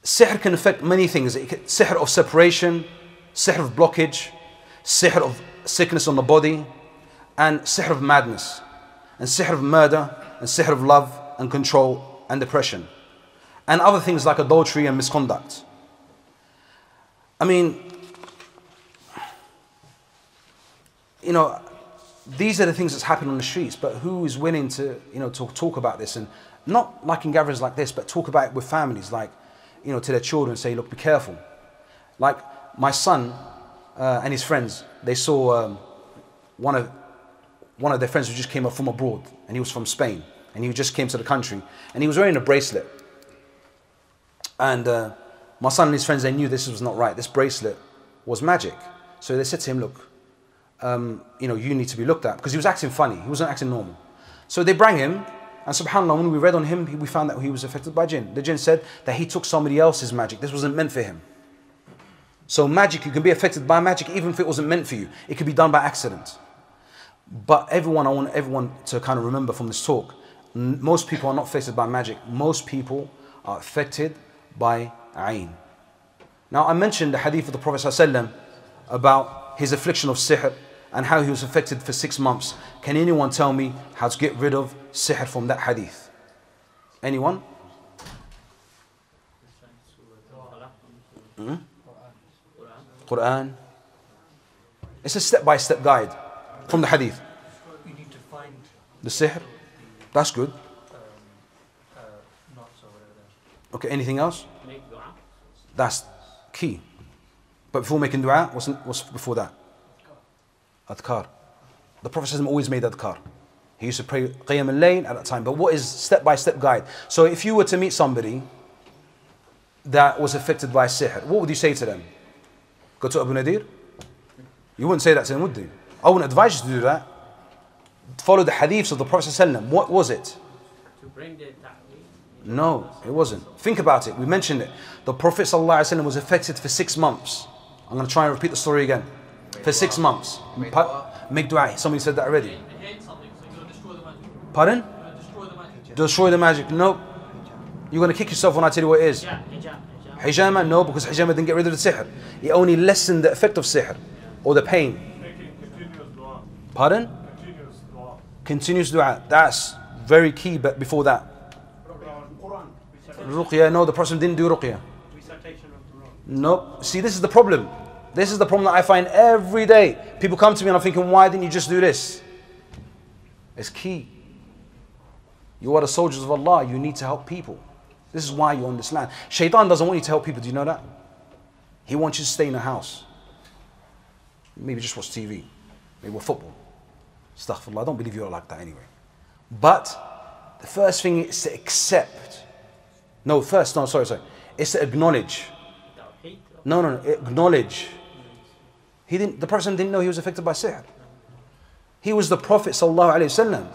Sihr can affect many things. Sihr of separation, sihr of blockage, sihr of sickness on the body, and sihr of madness, and sihr of murder, and sihr of love and control and depression, and other things like adultery and misconduct. I mean, you know, these are the things that's happening on the streets, but who is willing to, you know, talk about this, and not like in gatherings like this, but talk about it with families, like, you know, to their children, say, look, be careful. Like my son and his friends, they saw one of their friends who just came up from abroad, and he was from Spain, and he just came to the country, and he was wearing a bracelet. And my son and his friends, they knew this was not right. This bracelet was magic. So they said to him, look, you know, you need to be looked at, because he was acting funny. He wasn't acting normal. So they brought him, and subhanAllah, when we read on him, we found that he was affected by jinn. The jinn said that he took somebody else's magic. This wasn't meant for him. So magic, you can be affected by magic even if it wasn't meant for you. It could be done by accident. But I want everyone to kind of remember from this talk, most people are not affected by magic. Most people are affected by Ain. Now I mentioned the hadith of the Prophet ﷺ about his affliction of sihr and how he was affected for 6 months. Can anyone tell me how to get rid of sihr from that hadith? Anyone? Qur'an. It's a step-by-step guide from the hadith. You need to find the sihr. That's good. knots or whatever. Okay, anything else? Make dua. That's key. But before making dua, what's before that? Adhkar. The Prophet ﷺ always made adhkar. He used to pray qiyam al-layl at that time. But what is step-by-step guide? So if you were to meet somebody that was affected by sihr, what would you say to them? Go to Abu Nadeer? You wouldn't say that to them, would you? I wouldn't advise you to do that. Follow the hadiths of the Prophet ﷺ. What was it? To bring the Taweez. No, it wasn't. Think about it. We mentioned it. The Prophet ﷺ was affected for 6 months. I'm going to try and repeat the story again. For 6 months. Make dua. Somebody said that already. Pardon? Destroy the magic. No. You're going to kick yourself when I tell you what it is. Hijama? No, because hijama didn't get rid of the sihr. It only lessened the effect of sihr or the pain. Pardon? Continuous dua. That's very key, but before that. Ruqya. No, the Prophet didn't do ruqya. Nope. See, this is the problem. This is the problem that I find every day. People come to me and I'm thinking, why didn't you just do this? It's key. You are the soldiers of Allah. You need to help people. This is why you're on this land. Shaitan doesn't want you to help people. Do you know that? He wants you to stay in the house. Maybe just watch TV. Maybe watch football. Astaghfirullah. I don't believe you're like that anyway. But the first thing is to accept. Sorry. It's to acknowledge. No. Acknowledge. The person didn't know he was affected by sihr. He was the Prophet sallallahu alaihi wasallam.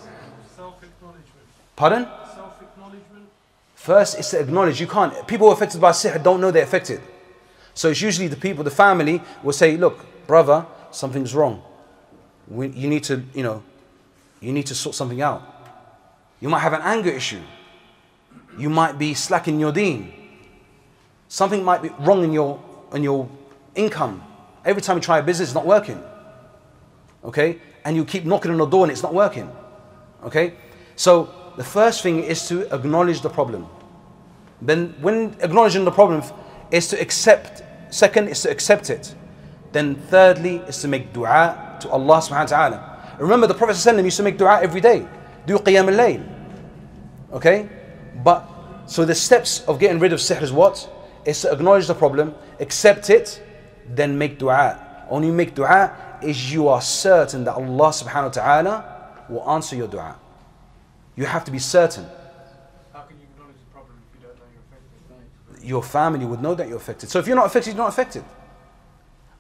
Self-acknowledgement. Pardon? Self-acknowledgement. First is to acknowledge. You can't. People who are affected by sihr don't know they're affected. So it's usually the people, the family will say, look, brother, something's wrong. You need to sort something out. You might have an anger issue. You might be slacking your deen. Something might be wrong in your income. Every time you try a business, it's not working. Okay? And you keep knocking on the door and it's not working. Okay? So the first thing is to acknowledge the problem. Then when acknowledging the problem is to accept. Second is to accept it. Then thirdly is to make dua to Allah subhanahu wa ta'ala. Remember the Prophet ﷺ used to make dua every day. Do qiyam al-layl. Okay? But, so the steps of getting rid of sihr is what? Is to acknowledge the problem, accept it, then make dua. Only make dua is you are certain that Allah subhanahu wa ta'ala will answer your dua. You have to be certain. How can you acknowledge the problem if you don't know you're affected? Your family would know that you're affected. So if you're not affected, you're not affected.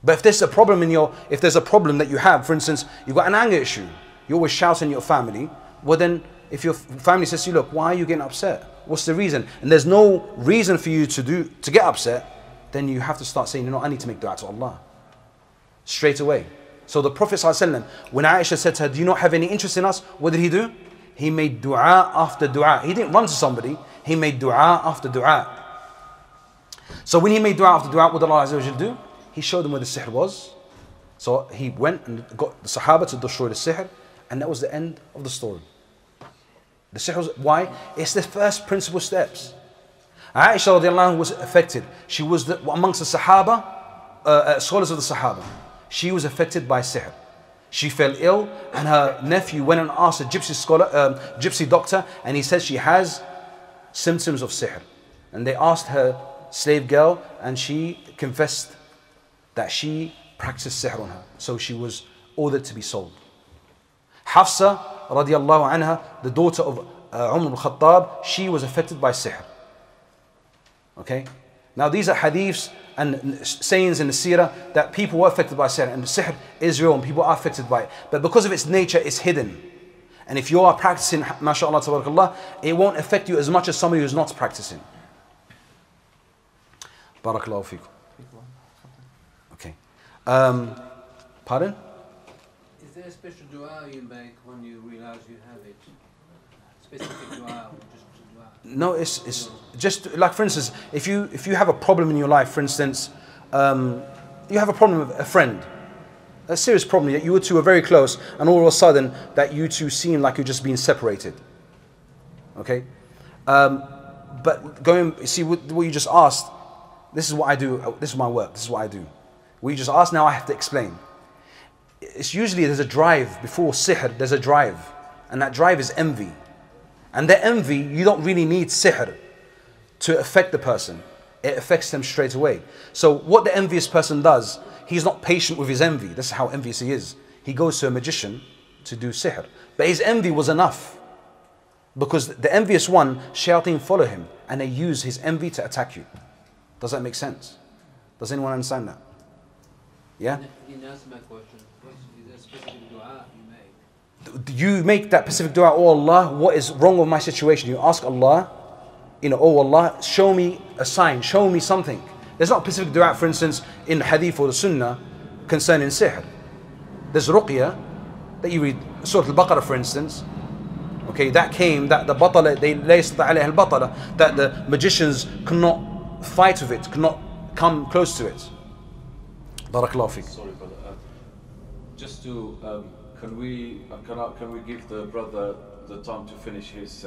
But if there's a problem if there's a problem that you have, for instance, you've got an anger issue, you're always shouting at your family, well then, if your family says to you, look, why are you getting upset? What's the reason? And there's no reason for you to get upset, then you have to start saying, I need to make dua to Allah. Straight away. So the Prophet ﷺ, when Aisha said to her, do you not have any interest in us? What did he do? He made dua after dua. He didn't run to somebody, he made dua after dua. So when he made dua after dua, what did Allah Azza wa Jal do? He showed them where the sihr was. So he went and got the Sahaba to destroy the sihr, and that was the end of the story. The sihr was, why? It's the first principal steps. Aisha radiallahu anha was affected. She was amongst the Sahaba, scholars of the Sahaba. She was affected by sihr. She fell ill, and her nephew went and asked a gypsy doctor, and he said she has symptoms of sihr. And they asked her slave girl, and she confessed that she practiced sihr on her. So she was ordered to be sold. Hafsa radiallahu anha, the daughter of Umar al-Khattab, she was affected by sihr. Okay? Now these are hadiths and sayings in the seerah that people were affected by sihr, and the sihr is real and people are affected by it. But because of its nature, it's hidden. And if you are practicing, mashallah, tabarakallah, it won't affect you as much as somebody who's not practicing. Barakallahu feekum. Okay. Pardon? Is there a special dua you make when you realize you have it? Specific dua or just dua? No, it's just like, for instance, if you have a problem in your life, for instance, you have a problem with a friend, a serious problem, that you two are very close, and all of a sudden that you two seem like you're just being separated. Okay? But see what you just asked, this is what I do, this is my work, this is what I do. What you just asked, now I have to explain. It's usually there's a drive before sihr, there's a drive, and that drive is envy. And that envy, you don't really need sihr to affect the person. It affects them straight away. So what the envious person does, he's not patient with his envy. That's how envious he is. He goes to a magician to do sihr. But his envy was enough. Because the envious one, shayateen follow him, and they use his envy to attack you. Does that make sense? Does anyone understand that? Yeah? You didn't answer my question. Is there a specific dua you make? You make that specific dua, oh Allah, what is wrong with my situation? You ask Allah, oh Allah, show me a sign, show me something. There's not a specific dua, for instance, in hadith or the sunnah concerning sihr. There's ruqya, that you read Surah Al-Baqarah, for instance. Okay, that came, that the batala, that the magicians cannot fight with it, cannot come close to it. Barakallahu fiqh. Sorry, brother. Just to, can we give the brother the time to finish his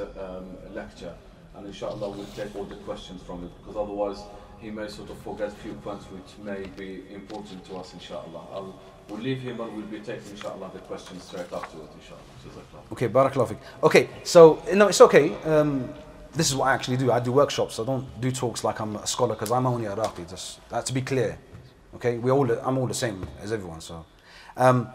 lecture, and inshallah we'll take all the questions from it, because otherwise he may sort of forget a few points which may be important to us, inshallah. We'll leave him and we'll be taking, inshallah, the questions straight afterwards, inshallah. Okay, barakallahu fiqh. Okay, so, no, it's okay. This is what I actually do. I do workshops. I don't do talks like I'm a scholar, because I'm only a raqi, just to be clear. Okay, I'm all the same as everyone. So,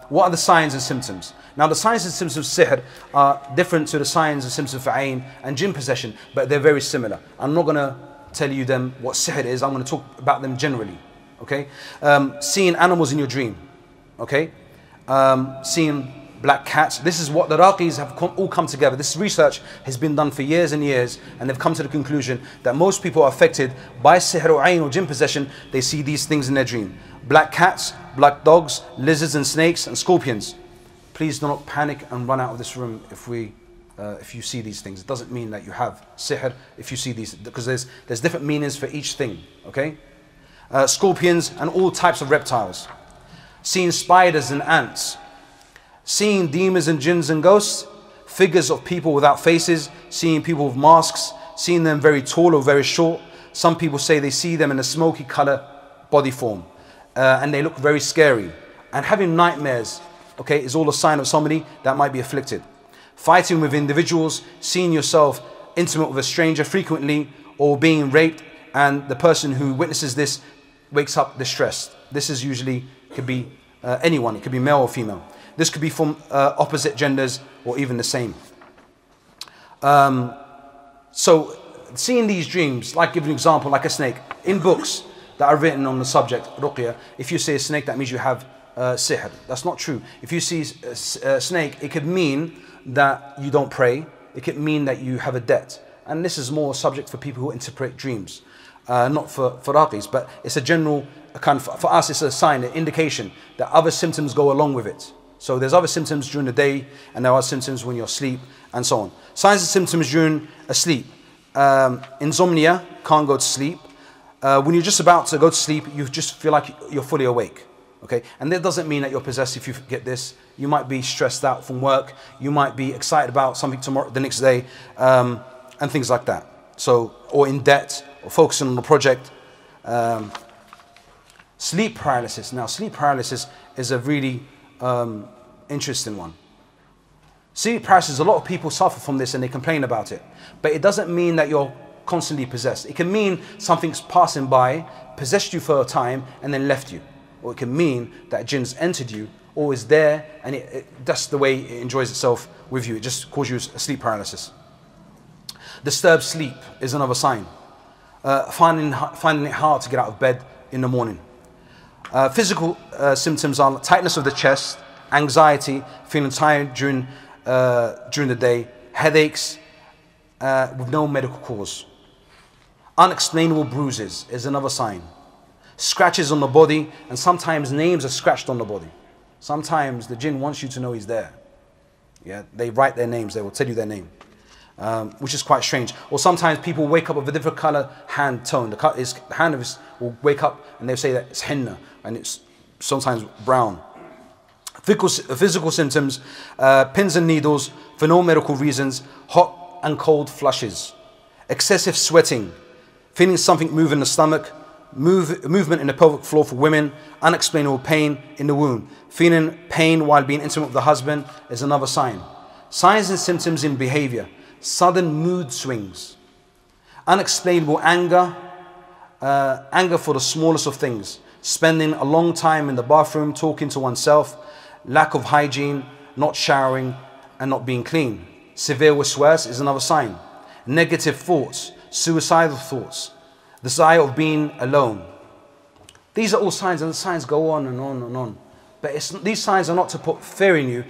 what are the signs and symptoms? Now, the signs and symptoms of sihr are different to the signs and symptoms of ayn and jinn possession, but they're very similar. I'm not going to tell you them what sihr is. I'm going to talk about them generally. Okay, seeing animals in your dream. Okay, seeing black cats. This is what the raqis have all come together. This research has been done for years and years, and they've come to the conclusion that most people are affected by sihr or ayn or jinn possession. They see these things in their dream. Black cats, black dogs, lizards and snakes and scorpions. Please do not panic and run out of this room if you see these things. It doesn't mean that you have sihr if you see these, because there's different meanings for each thing. Okay, scorpions and all types of reptiles. Seeing spiders and ants. Seeing demons and jinns and ghosts, figures of people without faces, seeing people with masks, seeing them very tall or very short. Some people say they see them in a smoky color body form, and they look very scary. And having nightmares, okay, is all a sign of somebody that might be afflicted. Fighting with individuals, seeing yourself intimate with a stranger frequently, or being raped, and the person who witnesses this wakes up distressed. This is usually could be anyone. It could be male or female. This could be from opposite genders or even the same. So seeing these dreams, like give an example, like a snake. In books that are written on the subject, ruqya, if you see a snake, that means you have sihr. That's not true. If you see a snake, it could mean that you don't pray. It could mean that you have a debt. And this is more a subject for people who interpret dreams. Not for raqis, but it's a general kind of, for us it's a sign, an indication that other symptoms go along with it. So there's other symptoms during the day and there are symptoms when you're asleep and so on. Signs and symptoms during sleep. Insomnia, can't go to sleep. When you're just about to go to sleep, you just feel like you're fully awake. Okay, and that doesn't mean that you're possessed if you get this. You might be stressed out from work. You might be excited about something tomorrow, the next day, and things like that. So, or in debt, or focusing on the project. Sleep paralysis. Now, sleep paralysis is a really interesting one. Sleep paralysis, a lot of people suffer from this and they complain about it. But it doesn't mean that you're constantly possessed. It can mean something's passing by, possessed you for a time, and then left you. Or it can mean that jinn's entered you, or is there, and that's the way it enjoys itself with you. It just causes you a sleep paralysis. Disturbed sleep is another sign. Finding it hard to get out of bed in the morning. Physical symptoms are tightness of the chest, anxiety, feeling tired during the day, headaches with no medical cause. Unexplainable bruises is another sign. Scratches on the body, and sometimes names are scratched on the body. Sometimes the jinn wants you to know he's there. Yeah, they write their names, they will tell you their name, which is quite strange. Or sometimes people wake up with a different color hand tone. The hand of his will wake up and they'll say that it's henna, and it's sometimes brown. Physical symptoms, pins and needles for no medical reasons, hot and cold flushes, excessive sweating, feeling something move in the stomach, movement in the pelvic floor for women, unexplainable pain in the womb. Feeling pain while being intimate with the husband is another sign. Signs and symptoms in behavior, sudden mood swings, unexplainable anger, anger for the smallest of things, spending a long time in the bathroom talking to oneself, lack of hygiene, not showering and not being clean. Severe waswas is another sign. Negative thoughts, suicidal thoughts, desire of being alone. These are all signs, and the signs go on and on and on. But these signs are not to put fear in you.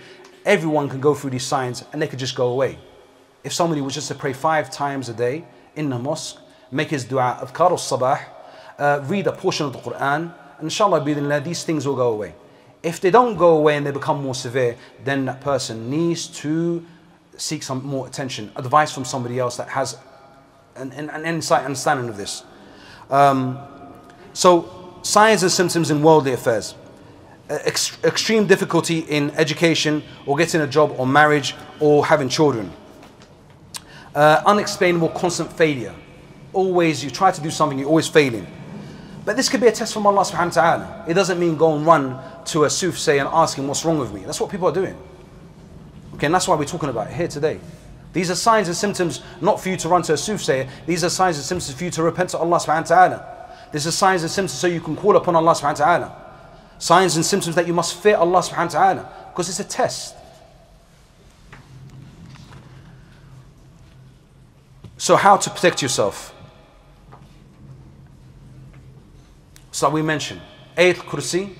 Everyone can go through these signs and they could just go away. If somebody was just to pray 5 times a day in the mosque, make his dua, adhkar al-sabah, read a portion of the Qur'an, and inshallah, these things will go away. If they don't go away and they become more severe, then that person needs to seek some more attention, advice from somebody else that has an insight, understanding of this. So, signs and symptoms in worldly affairs. Extreme difficulty in education or getting a job or marriage or having children. Unexplainable constant failure. Always, you try to do something, you're always failing. But this could be a test from Allah subhanahu wa ta'ala. It doesn't mean go and run to a soothsayer and ask him what's wrong with me. That's what people are doing. Okay, and that's why we're talking about it here today. These are signs and symptoms not for you to run to a soothsayer. These are signs and symptoms for you to repent to Allah subhanahu wa ta'ala. These are signs and symptoms so you can call upon Allah subhanahu wa ta'ala. Signs and symptoms that you must fear Allah subhanahu wa ta'ala, because it's a test. So how to protect yourself? So we mentioned Ayat al-Kursi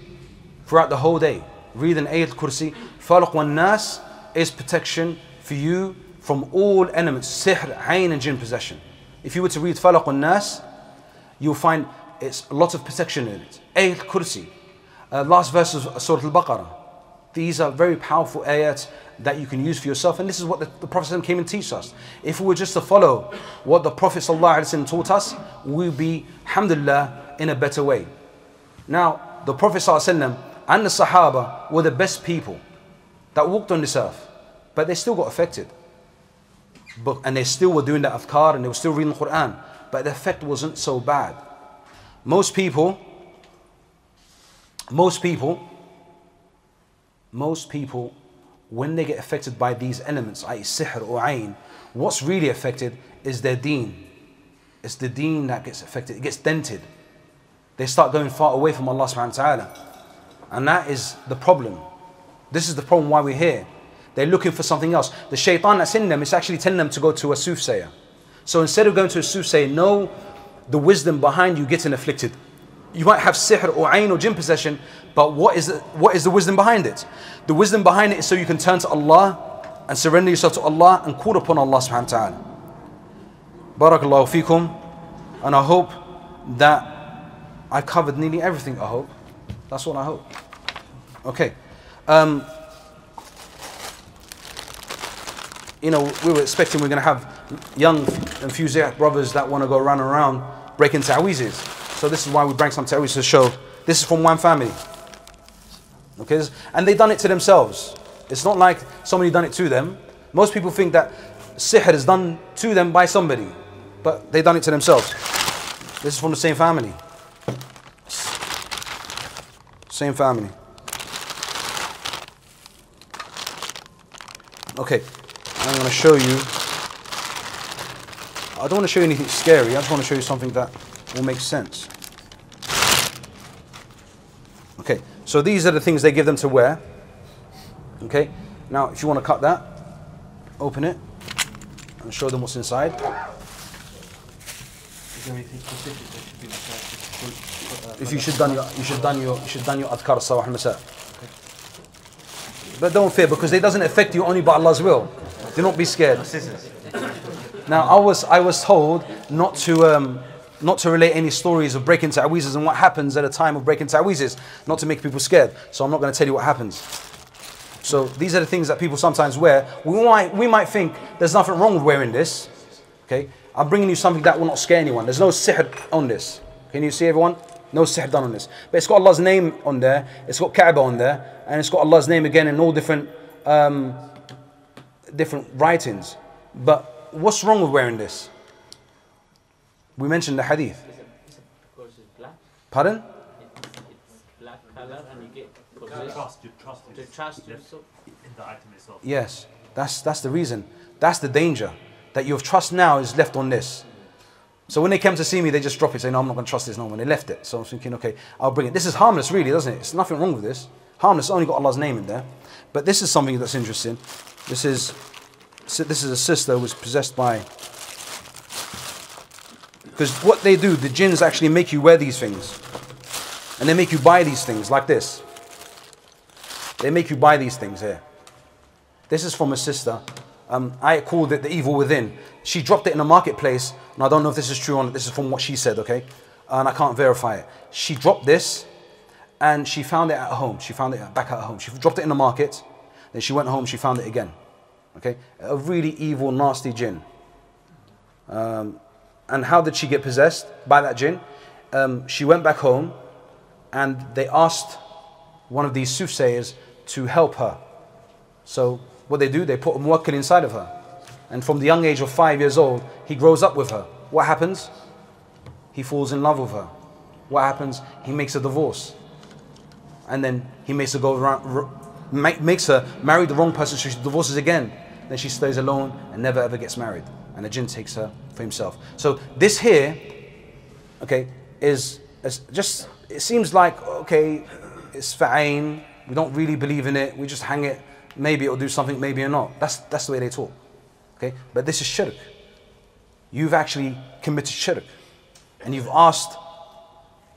throughout the whole day. Read an Ayat al-Kursi. Falaq wa nas is protection for you from all elements, sihr, ayn and jinn possession. If you were to read Falaq wa nas, you'll find it's a lot of protection in it. Ayat al-Kursi. Last verse of Surah Al-Baqarah. These are very powerful ayats that you can use for yourself, and this is what the Prophet came and teach us. If we were just to follow what the Prophet taught us, we'd be, alhamdulillah, in a better way. Now, the Prophet and the Sahaba were the best people that walked on this earth, but they still got affected. And they still were doing the adhkar and they were still reading the Qur'an, but the effect wasn't so bad. Most people, when they get affected by these elements, i.e. sihr or ayn, what's really affected is their deen. It's the deen that gets affected, it gets dented. They start going far away from Allah subhanahu wa ta'ala. And that is the problem. This is the problem why we're here. They're looking for something else. The shaitan that's in them is actually telling them to go to a soothsayer. So instead of going to a soothsayer, know the wisdom behind you getting afflicted. You might have sihr or ayn or jinn possession, but what is the wisdom behind it? The wisdom behind it is so you can turn to Allah and surrender yourself to Allah and call upon Allah subhanahu wa ta'ala. Barakallahu feekum. And I hope that I covered nearly everything, I hope. That's what I hope. Okay. You know, we were expecting we're going to have young enthusiastic brothers that want to go run around breaking ta'weezes. So this is why we bring some ta'weez to show. This is from one family. Okay, and they done it to themselves. It's not like somebody done it to them. Most people think that sihr is done to them by somebody, but they done it to themselves. This is from the same family. Same family. Okay, I'm going to show you. I don't want to show you anything scary. I just want to show you something that will make sense. Okay, so these are the things they give them to wear. Okay, now if you want to cut that, open it and show them what's inside. Is there anything specific that should be inside? If you should done your adhkar sabah al-masa. But don't fear, because it doesn't affect you only by Allah's will. Do not be scared. Now I was told not to relate any stories of breaking ta'weezes and what happens at a time of breaking ta'weezes, not to make people scared. So I'm not going to tell you what happens. So these are the things that people sometimes wear. We might think there's nothing wrong with wearing this. Okay, I'm bringing you something that will not scare anyone. There's no sihr on this. Can you see everyone? No sihr done on this. But it's got Allah's name on there. It's got Kaaba on there, and it's got Allah's name again in all different writings. But what's wrong with wearing this? We mentioned the hadith. Because it's black. Pardon? It's black color and you get You trust to trust in the item itself. Yes, that's the reason. That's the danger. That your trust now is left on this. So when they came to see me, they just drop it, saying, no, I'm not going to trust this no one. They left it. So I'm thinking, okay, I'll bring it. This is harmless really, doesn't it? There's nothing wrong with this. Harmless, only got Allah's name in there. But this is something that's interesting. This is a sister who was possessed by... Because what they do, the jinns actually make you wear these things. And they make you buy these things like this. They make you buy these things here. This is from a sister. I called it the evil within. She dropped it in the marketplace, and I don't know if this is true or not. This is from what she said, okay? And I can't verify it. She dropped this, and she found it at home. She found it back at home. She dropped it in the market, then she went home, she found it again. Okay? A really evil, nasty jinn. And how did she get possessed by that jinn? She went back home, and they asked one of these soothsayers to help her. So what they do, they put a muwakkil inside of her. And from the young age of 5 years old, he grows up with her. What happens? He falls in love with her. What happens? He makes a divorce. And then he makes her go around, makes her marry the wrong person, so she divorces again. Then she stays alone and never ever gets married. And the jinn takes her for himself. So this here, okay, is just, it seems like, okay, it's fa'ain, we don't really believe in it, we just hang it, maybe it'll do something, maybe or not. That's the way they talk. Okay? But this is shirk. You've actually committed shirk. And you've asked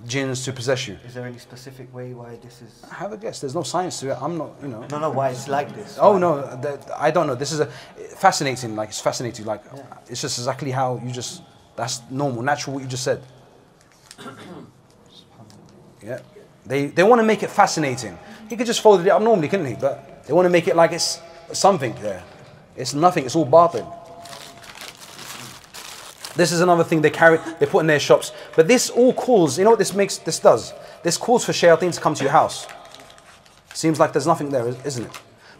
jinns to possess you. Is there any specific way why this is... Have a guess. There's no science to it. I'm not, you know. No, why it's like this. Oh why? no, I don't know. This is fascinating. Like, it's fascinating. Like, yeah. It's just exactly how you just, that's normal, natural what you just said. Yeah. They want to make it fascinating. He could just fold it up normally, couldn't he? But they want to make it like it's something there. It's nothing, it's all batil. This is another thing they put in their shops. But this all calls, you know what this does? This calls for shayateen to come to your house. Seems like there's nothing there, isn't it?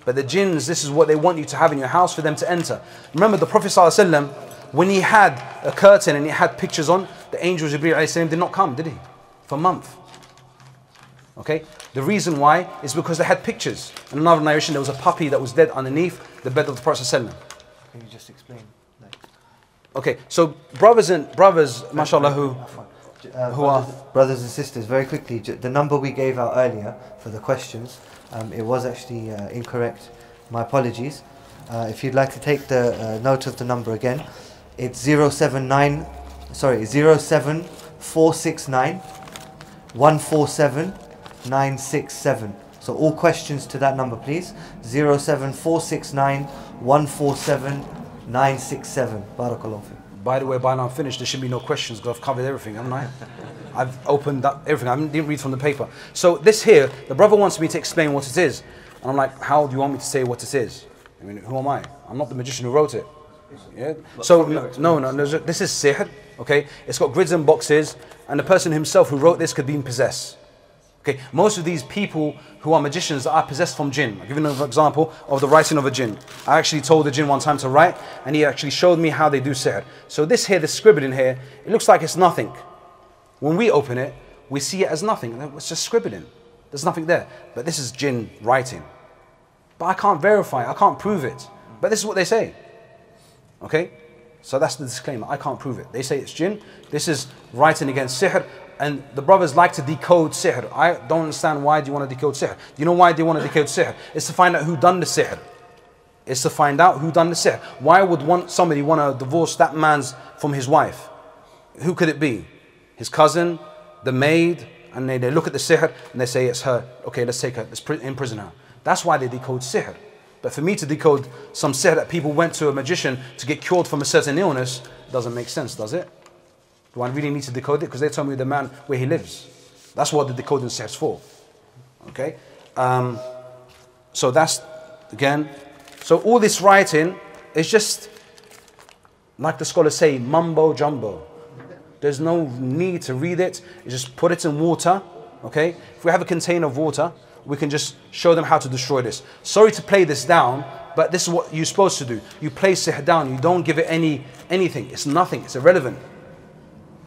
But the jinns, this is what they want you to have in your house for them to enter. Remember the Prophet ﷺ, when he had a curtain and he had pictures on, the angel Jibreel ﷺ did not come, did he? For a month. Okay? The reason why is because they had pictures. In another narration, there was a puppy that was dead underneath the bed of the Prophet ﷺ. Can you just explain? Okay, so brothers, mashallah, who... Brothers and sisters, very quickly, the number we gave out earlier for the questions, it was actually incorrect. My apologies. If you'd like to take the note of the number again, it's 07469 147 967. So all questions to that number, please. 07469 147 967. Barakallahu fi. By the way, by now I'm finished, there should be no questions because I've covered everything, haven't I? I've opened up everything. I didn't read from the paper. So this here, the brother wants me to explain what it is. And I'm like, how do you want me to say what it is? I mean, who am I? I'm not the magician who wrote it. Yeah. So no, this is sihr. Okay, it's got grids and boxes, and the person himself who wrote this could be possessed. Okay, most of these people who are magicians are possessed from jinn. I'll give you an example of the writing of a jinn. I actually told the jinn one time to write, and he actually showed me how they do sihr. So this here, the scribbled in here, it looks like it's nothing. When we open it, we see it as nothing. It's just scribbling. There's nothing there. But this is jinn writing. But I can't verify, I can't prove it. But this is what they say. Okay? So that's the disclaimer. I can't prove it. They say it's jinn. This is writing against sihr. And the brothers like to decode sihr. I don't understand why do you want to decode sihr. Do you know why they want to decode sihr? It's to find out who done the sihr. It's to find out who done the sihr. Why would somebody want to divorce that man's from his wife? Who could it be? His cousin, the maid, and they look at the sihr and they say it's her. Okay, let's take her, let's imprison her. That's why they decode sihr. But for me to decode some sihr that people went to a magician to get cured from a certain illness, doesn't make sense, does it? Do I really need to decode it? Because they tell me the man where he lives. That's what the decoding sihr is for. Okay? So that's, again, so all this writing is just, like the scholars say, mumbo jumbo. There's no need to read it. You just put it in water. Okay? If we have a container of water, we can just show them how to destroy this. Sorry to play this down, but this is what you're supposed to do. You play sihr down. You don't give it anything. It's nothing. It's irrelevant.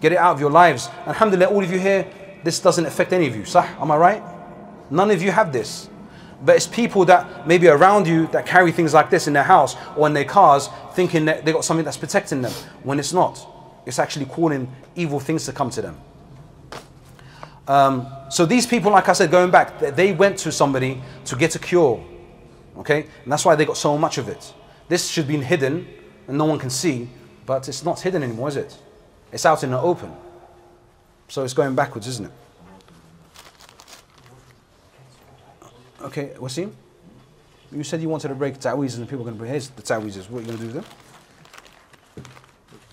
Get it out of your lives. Alhamdulillah, all of you here, this doesn't affect any of you. Sah? Am I right? None of you have this. But it's people that maybe around you that carry things like this in their house or in their cars, thinking that they got something that's protecting them, when it's not. It's actually calling evil things to come to them. So these people, like I said, going back, they went to somebody to get a cure. Okay? And that's why they got so much of it. This should be hidden and no one can see, but it's not hidden anymore, is it? It's out in the open. So it's going backwards, isn't it? Okay, Wasim? You said you wanted to break Taweez and people are going to break. Here's the Taweezes. What are you going to do with them?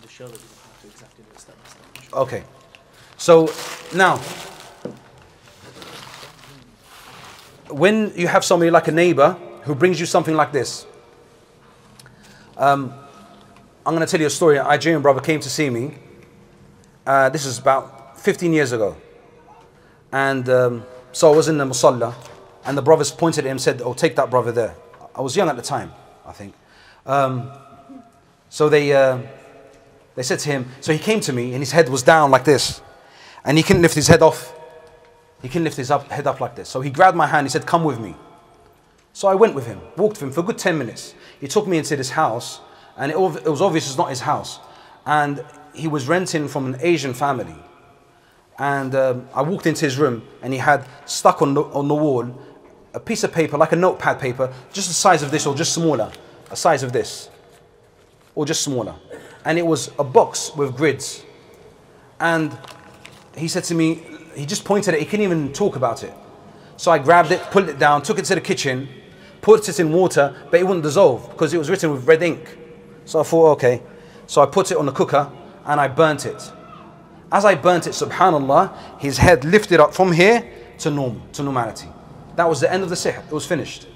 The show that you have to exactly do step by step. Okay. So now, when you have somebody like a neighbor who brings you something like this, I'm going to tell you a story. A Nigerian brother came to see me. This is about 15 years ago. And so I was in the musalla, and the brothers pointed at him and said, oh, take that brother there. I was young at the time, I think. So they said to him, so he came to me and his head was down like this. And he couldn't lift his head off. He couldn't lift his head up like this. So he grabbed my hand, he said, come with me. So I went with him, walked with him for a good 10 minutes. He took me into this house, and it was obvious it's not his house. And he was renting from an Asian family. And I walked into his room, and he had stuck on the wall a piece of paper, like a notepad paper, just the size of this or just smaller, a size of this, or just smaller. And it was a box with grids. And he said to me, he just pointed at it, he couldn't even talk about it. So I grabbed it, pulled it down, took it to the kitchen, put it in water, but it wouldn't dissolve because it was written with red ink. So I thought, okay. So I put it on the cooker and I burnt it. As I burnt it, subhanallah, his head lifted up from here to normality. That was the end of the sihr. It was finished.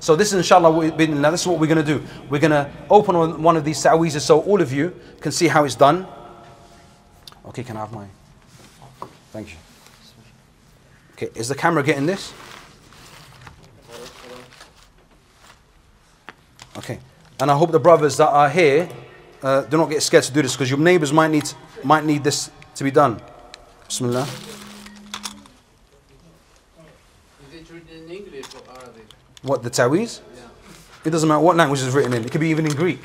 So this is inshallah, this is what we're going to do. We're going to open one of these ta'weezes so all of you can see how it's done. Okay, can I have mine? Thank you. Okay, is the camera getting this? Okay, and I hope the brothers that are here do not get scared to do this because your neighbors might need this to be done. Bismillah. Is it written in English or Arabic? What, the ta'weez? Yeah. It doesn't matter what language it's written in. It could be even in Greek.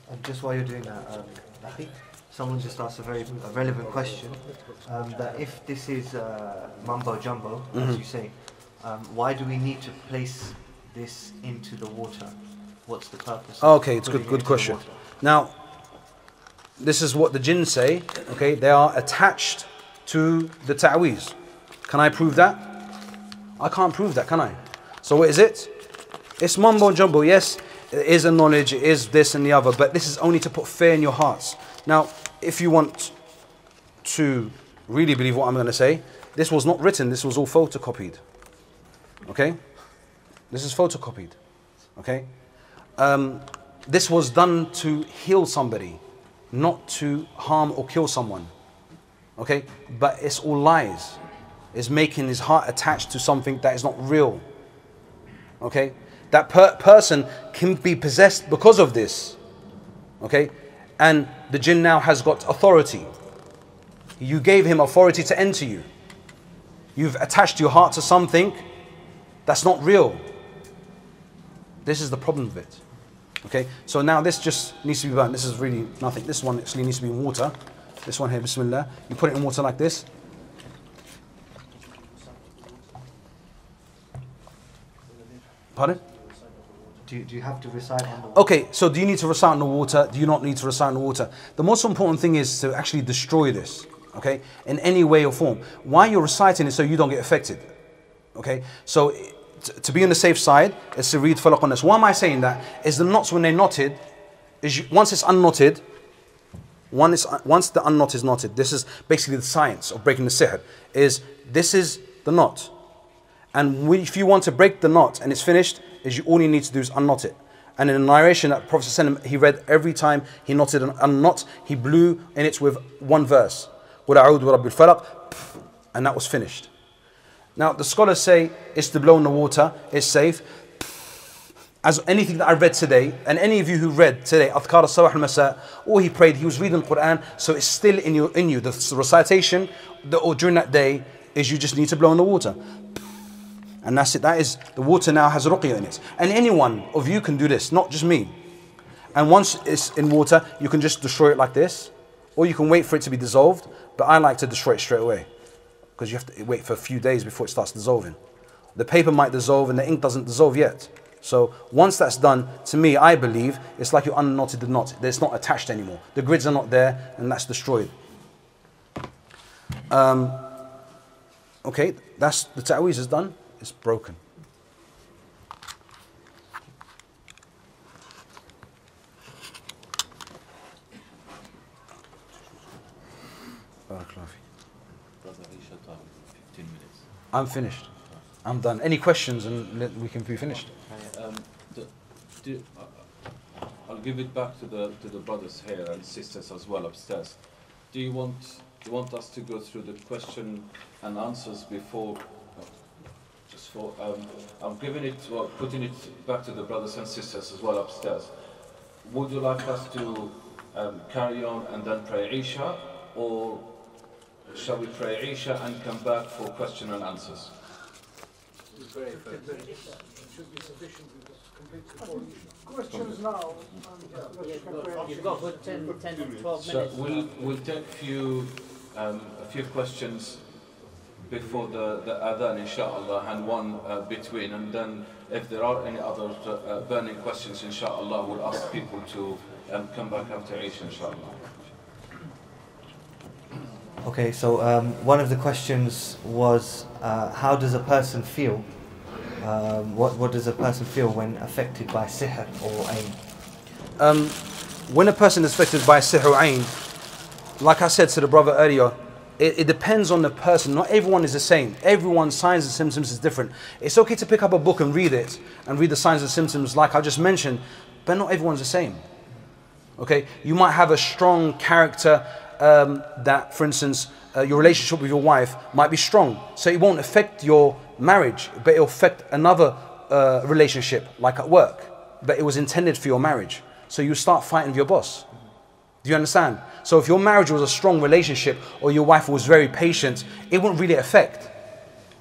And just while you're doing that, Raqi, someone just asked a very relevant question. That if this is mumbo jumbo, as you say, why do we need to place this into the water? What's the purpose? Okay, it's good question. Now, this is what the Jinn say. Okay, they are attached to the Taweez. Can I prove that? I can't prove that, can I? So what is it? It's mumbo jumbo. Yes, it is a knowledge. It is this and the other. But this is only to put fear in your hearts. Now, if you want to really believe what I'm going to say, this was not written. This was all photocopied. Okay, this is photocopied. Okay, this was done to heal somebody, not to harm or kill someone. Okay, but it's all lies. It's making his heart attached to something that is not real. Okay, that person can be possessed because of this. Okay, and the Jinn now has got authority. You gave him authority to enter you. You've attached your heart to something that's not real. This is the problem with it. Okay, so now this just needs to be burnt. This is really nothing. This one actually needs to be in water. This one here, bismillah. You put it in water like this. Pardon? Do you have to recite on the water? Okay, so do you need to recite in the water? Do you not need to recite in the water? The most important thing is to actually destroy this, okay, in any way or form. Why you're reciting it so you don't get affected, okay? So to be on the safe side is to read falaq on this. Why am I saying that? Is the knots when they're knotted, once it's unknotted, once the unknot is knotted, this is basically the science of breaking the sihr, this is the knot. And if you want to break the knot and it's finished, all you need to do is unknot it. And in the narration that Prophet ﷺ, he read every time he knotted an unknot, he blew in it with one verse. And that was finished. Now the scholars say it's to blow in the water, it's safe. As anything that I read today, and any of you who read today, Adhkar al-Sabah al-Masa, or he prayed, he was reading the Qur'an, so it's still in you. The recitation or during that day is you just need to blow in the water. And that's it. That is, the water now has ruqya in it. And any one of you can do this, not just me. And once it's in water, you can just destroy it like this, or you can wait for it to be dissolved. But I like to destroy it straight away, because you have to wait for a few days before it starts dissolving. The paper might dissolve and the ink doesn't dissolve yet. So once that's done, to me, I believe, it's like you unknotted the knot. It's not attached anymore. The grids are not there, and that's destroyed. Okay, that's the Taweez is done. It's broken. I'm finished. I'm done. Any questions and we can be finished. I'll give it back to the brothers here and sisters as well upstairs. Do you want us to go through the question and answers before? Just for I'm giving it, well, putting it back to the brothers and sisters as well upstairs. Would you like us to carry on and then pray Isha, or shall we pray Isha and come back for question and answers? Should be sufficient to complete the whole issue. Questions now. You've got good 10 or 12 So minutes. we'll take a few questions before the adhan, inshallah, and one between, and then if there are any other burning questions, inshallah, we'll ask people to come back after Isha, inshallah. Okay, so one of the questions was, how does a person feel? What does a person feel when affected by sihr or ain? When a person is affected by sihr or ain, like I said to the brother earlier, it depends on the person. Not everyone is the same. Everyone's signs and symptoms is different. It's okay to pick up a book and read it, and read the signs and symptoms like I just mentioned, but not everyone's the same. Okay, you might have a strong character that, for instance, your relationship with your wife might be strong, so it won't affect your marriage, but it'll affect another relationship, like at work. but it was intended for your marriage. So you start fighting with your boss. Do you understand? So if your marriage was a strong relationship or your wife was very patient, it wouldn't really affect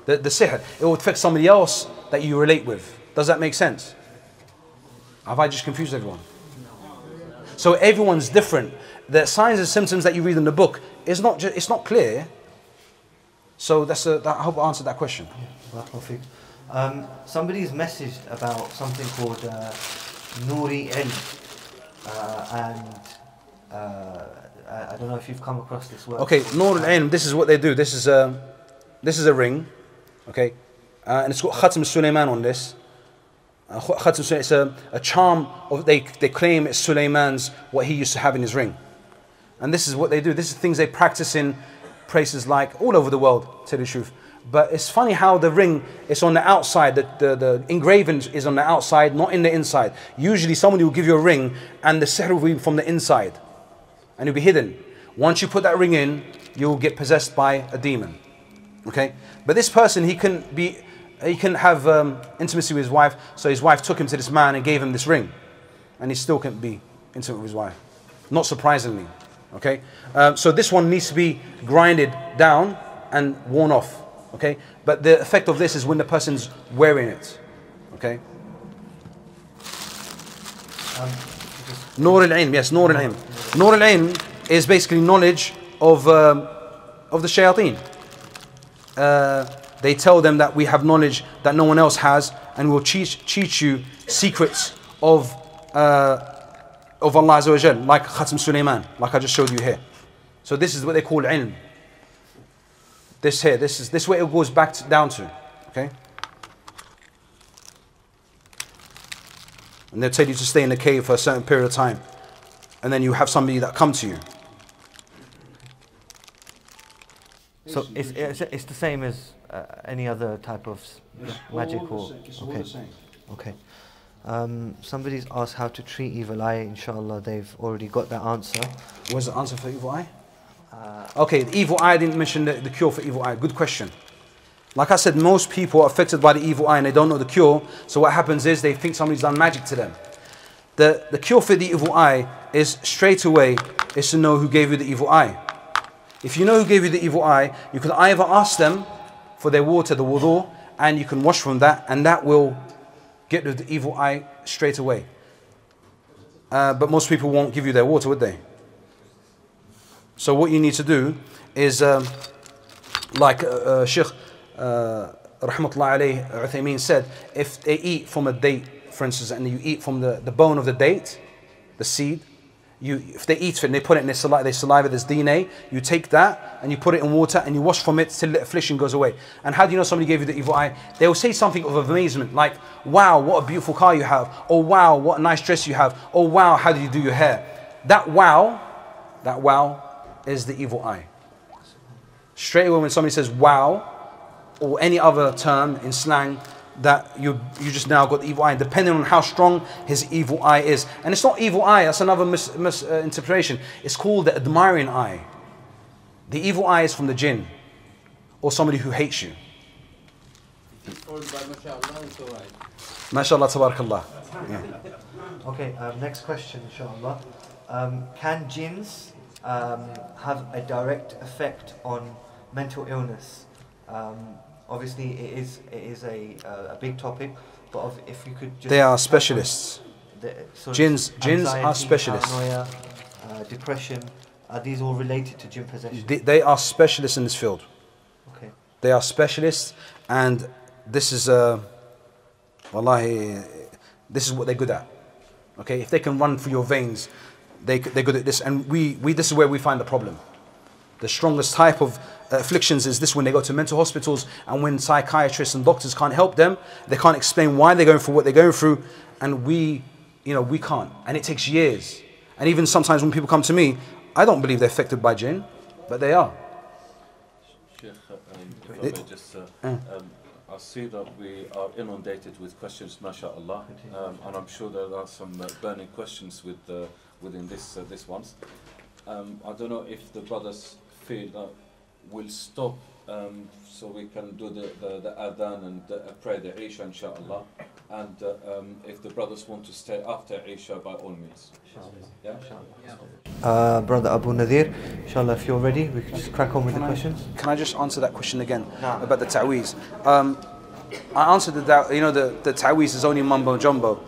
the sihr. It would affect somebody else that you relate with. Does that make sense? Have I just confused everyone? So everyone's different. The signs and symptoms that you read in the book is not just, it's not clear. So I hope I answered that question. Somebody's messaged about something called Nuri Ilm, and I don't know if you've come across this word. Okay, Nur al-Ain, this is what they do. This is a ring, okay, and it's got Khatam Sulaiman on this. Khatam Sulaiman, it's a charm of, they claim it's Sulaiman's, what he used to have in his ring. And this is what they do. This is things they practice in places like all over the world, to tell you the truth. But it's funny how the ring is on the outside, the engraving is on the outside, not in the inside. Usually somebody will give you a ring and the sihr will be from the inside and it'll be hidden. Once you put that ring in, you'll get possessed by a demon. Okay? But this person, he can have intimacy with his wife, so his wife took him to this man and gave him this ring. And he still can't be intimate with his wife. Not surprisingly. Okay? So this one needs to be grinded down and worn off. Okay, but the effect of this is when the person's wearing it. Okay. Nur al-Ain, yes, Nur al-Ain. Nur al-Ain is basically knowledge of the shayateen. They tell them that we have knowledge that no one else has, and will teach you secrets of Allah Azza wa Jal, like Khatam Sulaiman, like I just showed you here. So this is what they call ilm. This here, this is where it goes back down to, okay? And they'll tell you to stay in the cave for a certain period of time, and then you have somebody that come to you. So it's the same as any other type of magic or okay. Okay. Somebody's asked how to treat evil eye. Inshallah, they've already got that answer. What's the answer for evil eye? Okay, the evil eye, I didn't mention the cure for evil eye. Good question. Like I said, most people are affected by the evil eye and they don't know the cure. So what happens is they think somebody's done magic to them. The cure for the evil eye is straight away is to know who gave you the evil eye. If you know who gave you the evil eye, you can either ask them for their water, the wudu, and you can wash from that, and that will get rid of the evil eye straight away. But most people won't give you their water, would they? So what you need to do is, like Sheykh Rahmatullah alayhi Uthaymeen said, if they eat from a date, for instance, and you eat from the bone of the date, the seed, if they eat it and they put it in their saliva, there's DNA, you take that and you put it in water and you wash from it till the affliction goes away. And how do you know somebody gave you the evil eye? They will say something of amazement like, wow, what a beautiful car you have. Or wow, what a nice dress you have. Or wow, how do you do your hair? That wow is the evil eye. Straight away when somebody says wow, or any other term in slang, that you just now got the evil eye, depending on how strong his evil eye is. And it's not evil eye, that's another misinterpretation. It's called the admiring eye. The evil eye is from the Jinn, or somebody who hates you. MashaAllah, tabarakallah. Yeah. Okay, next question, inshallah. Can jinns have a direct effect on mental illness? Obviously, it is a big topic, but if you could just... They are specialists. Jinns anxiety, are specialists. Paranoia, depression, are these all related to jinn possession? They are specialists in this field. Okay. They are specialists, and this is wallahi, this is what they're good at. Okay, if they can run through your veins, they're good at this. And this is where we find the problem. The strongest type of afflictions is this, when they go to mental hospitals and when psychiatrists and doctors can't help them, they can't explain why they're going through what they're going through, and we can't. And it takes years. And even sometimes when people come to me, I don't believe they're affected by jinn, but they are. Sheikh, if I may just, I see that we are inundated with questions, mashallah, and I'm sure there are some burning questions within this ones. I don't know if the brothers feel that we'll stop so we can do the adhan and pray the Isha, inshallah. And if the brothers want to stay after Isha, by all means. Yeah? Brother Abu Nadeer, inshallah, if you're ready, we can just crack on with the questions. Can I just answer that question again about the Taweez? I answered the Taweez is only mumbo jumbo.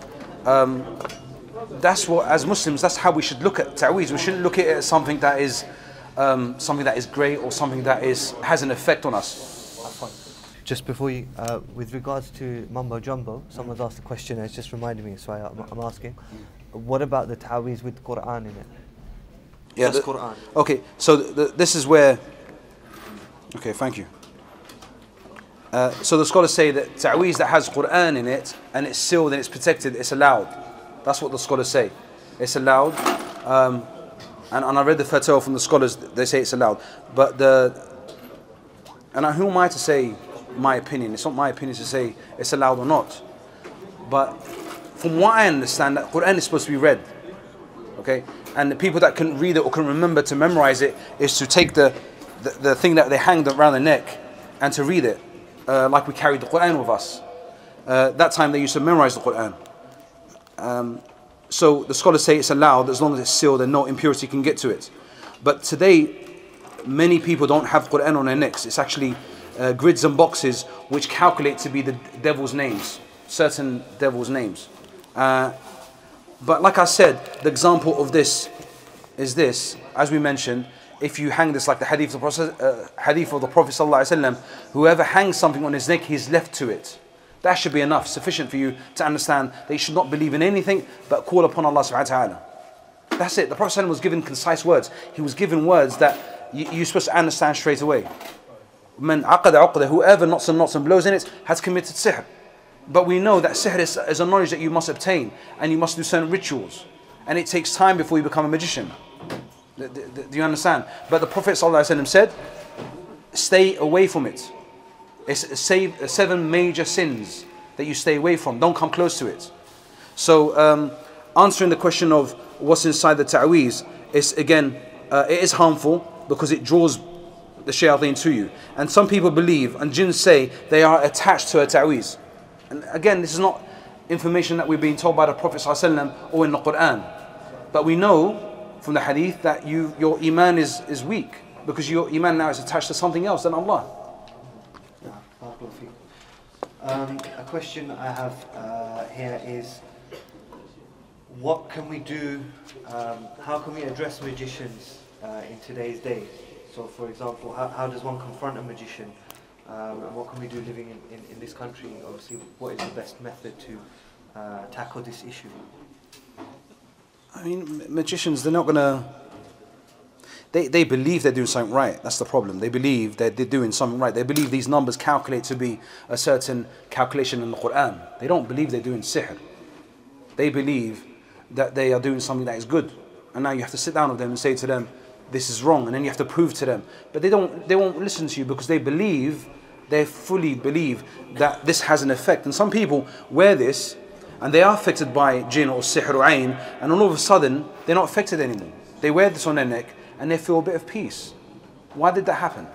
That's what, as Muslims, that's how we should look at Taweez. We shouldn't look at it as something that is great or something that has an effect on us. Just before you, with regards to mumbo jumbo, someone's asked a question and it's just reminded me, so I'm asking. What about the Taweez with Qur'an in it? Yeah, Just Qur'an. Okay, so this is where. Okay, thank you. So the scholars say that Taweez that has Qur'an in it and it's sealed and it's protected, it's allowed. That's what the scholars say. It's allowed. And I read the fatwa from the scholars, they say it's allowed. But who am I to say my opinion? It's not my opinion to say it's allowed or not. But from what I understand, that Qur'an is supposed to be read. Okay? And the people that couldn't read it or couldn't remember to memorize it is to take the thing that they hanged around the neck and to read it. Like we carried the Qur'an with us. That time they used to memorize the Qur'an. So the scholars say it's allowed as long as it's sealed and no impurity can get to it. But today, many people don't have Qur'an on their necks. It's actually grids and boxes which calculate to be the devil's names, certain devil's names. But like I said, the example of this is this, as we mentioned, if you hang this like the hadith of the Prophet ﷺ, whoever hangs something on his neck, he's left to it. That should be enough, sufficient for you to understand that you should not believe in anything but call upon Allah subhanahu wa ta'ala. That's it. The Prophet ﷺ was given concise words. He was given words that you're supposed to understand straight away. Man aqada uqda, whoever knots and blows in it has committed sihr. But we know that sihr is a knowledge that you must obtain and you must do certain rituals. And it takes time before you become a magician. Do you understand? But the Prophet ﷺ said, stay away from it. It's 7 major sins that you stay away from. Don't come close to it. So answering the question of what's inside the Taweez, is again, it is harmful because it draws the shayateen to you. And some people believe, and Jinn say, they are attached to a Taweez. And again, this is not information that we're being told by the Prophet ﷺ or in the Qur'an. But we know from the hadith that your iman is weak because your iman now is attached to something else than Allah. A question I have here is, what can we do, how can we address magicians in today's day? So for example, how does one confront a magician? And what can we do living in this country? Obviously, what is the best method to tackle this issue? I mean, magicians, they're not going to... They believe they're doing something right. That's the problem. They believe that they're doing something right. They believe these numbers calculate to be a certain calculation in the Qur'an. They don't believe they're doing sihr. They believe that they are doing something that is good. And now you have to sit down with them and say to them, this is wrong. And then you have to prove to them. But they won't listen to you because they fully believe that this has an effect. And some people wear this and they are affected by jinn or sihr or ayn, and all of a sudden they're not affected anymore. They wear this on their neck and they feel a bit of peace. Why did that happen?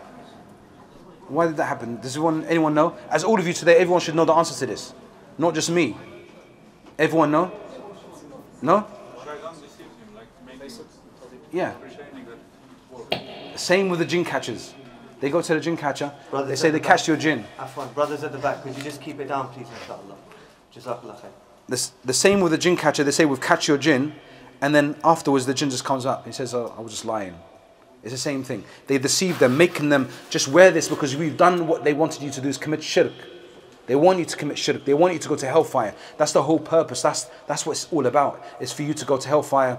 Why did that happen? Does anyone know? As all of you today, everyone should know the answer to this. Not just me. Everyone know? No? Yeah. Same with the jinn catchers. They go to the jinn catcher, they say they catch your jinn. Afwan, brothers at the back, could you just keep it down please, inshallah? Jazakallah khair. The same with the jinn catcher, they say we've catch your jinn, and then afterwards the jinn just comes up. He says, oh, I was just lying. It's the same thing. They deceive them, making them just wear this because we've done what they wanted you to do, is commit shirk. They want you to commit shirk. They want you to go to hellfire. That's the whole purpose. That's what it's all about. It's for you to go to hellfire,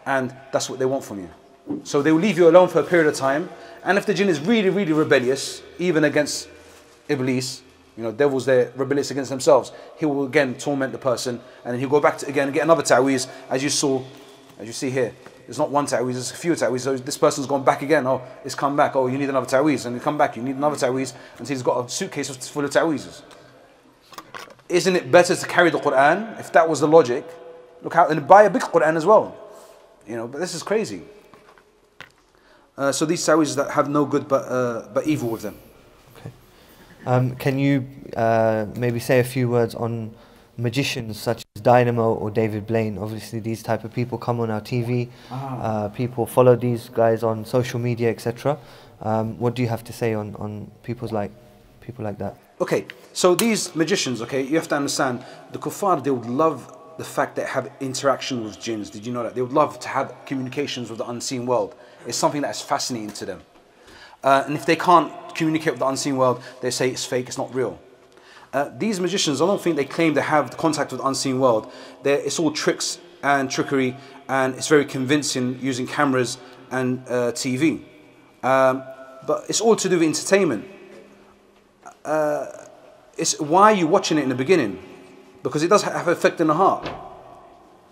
and that's what they want from you. So they will leave you alone for a period of time, and if the jinn is really, really rebellious, even against Iblis, you know, devils, they're rebellious against themselves, he will again torment the person, and then he'll go back to again get another ta'weez, as you see here. There's not one ta'weez, there's a few ta'weez. So this person's gone back again. Oh, it's come back. Oh, you need another ta'weez. And you come back, you need another ta'weez. And he's got a suitcase full of ta'weezes. Isn't it better to carry the Qur'an? If that was the logic, look how, and buy a big Qur'an as well. You know, but this is crazy. So these ta'weezes that have no good but evil with them. Okay. Can you maybe say a few words on magicians such as Dynamo or David Blaine. Obviously these type of people come on our TV, people follow these guys on social media, etc. What do you have to say on people like that? Okay, so these magicians, okay, you have to understand, the kuffar, they would love the fact that they have interaction with jinns. Did you know that? They would love to have communications with the unseen world. It's something that is fascinating to them. And if they can't communicate with the unseen world, they say it's fake, it's not real. These magicians, I don't think they claim to have contact with the unseen world. It's all tricks and trickery, and it's very convincing using cameras and TV. But it's all to do with entertainment. It's why are you watching it in the beginning? Because it does have an effect in the heart.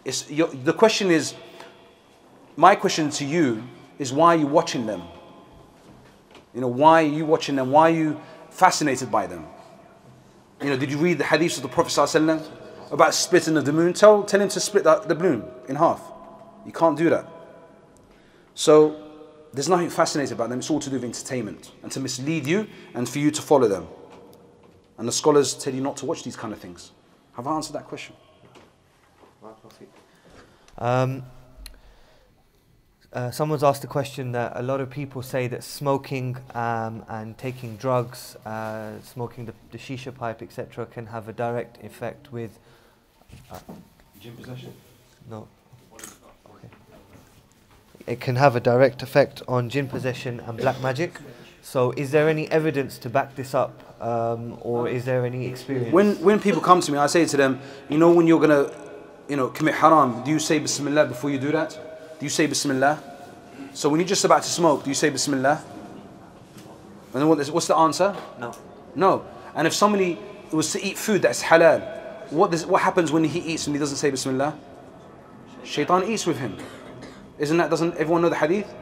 The question is, my question to you is, why are you watching them? You know, why are you watching them? Why are you fascinated by them? You know, did you read the hadiths of the Prophet ﷺ about splitting of the moon? Tell him to split the moon in half. You can't do that. So there's nothing fascinating about them. It's all to do with entertainment and to mislead you and for you to follow them. And the scholars tell you not to watch these kind of things. Have I answered that question? Someone's asked a question that a lot of people say that smoking and taking drugs, smoking the shisha pipe, etc., can have a direct effect with Jinn possession? No. Okay. It can have a direct effect on jinn possession and black magic. So is there any evidence to back this up, or is there any experience? When people come to me, I say to them, you know, when you're gonna, commit haram, do you say Bismillah before you do that? Do you say Bismillah? So when you're just about to smoke, do you say Bismillah? And then what's the answer? No. No. And if somebody was to eat food that's halal, what happens when he eats and he doesn't say Bismillah? Shaitan eats with him. Doesn't everyone know the hadith?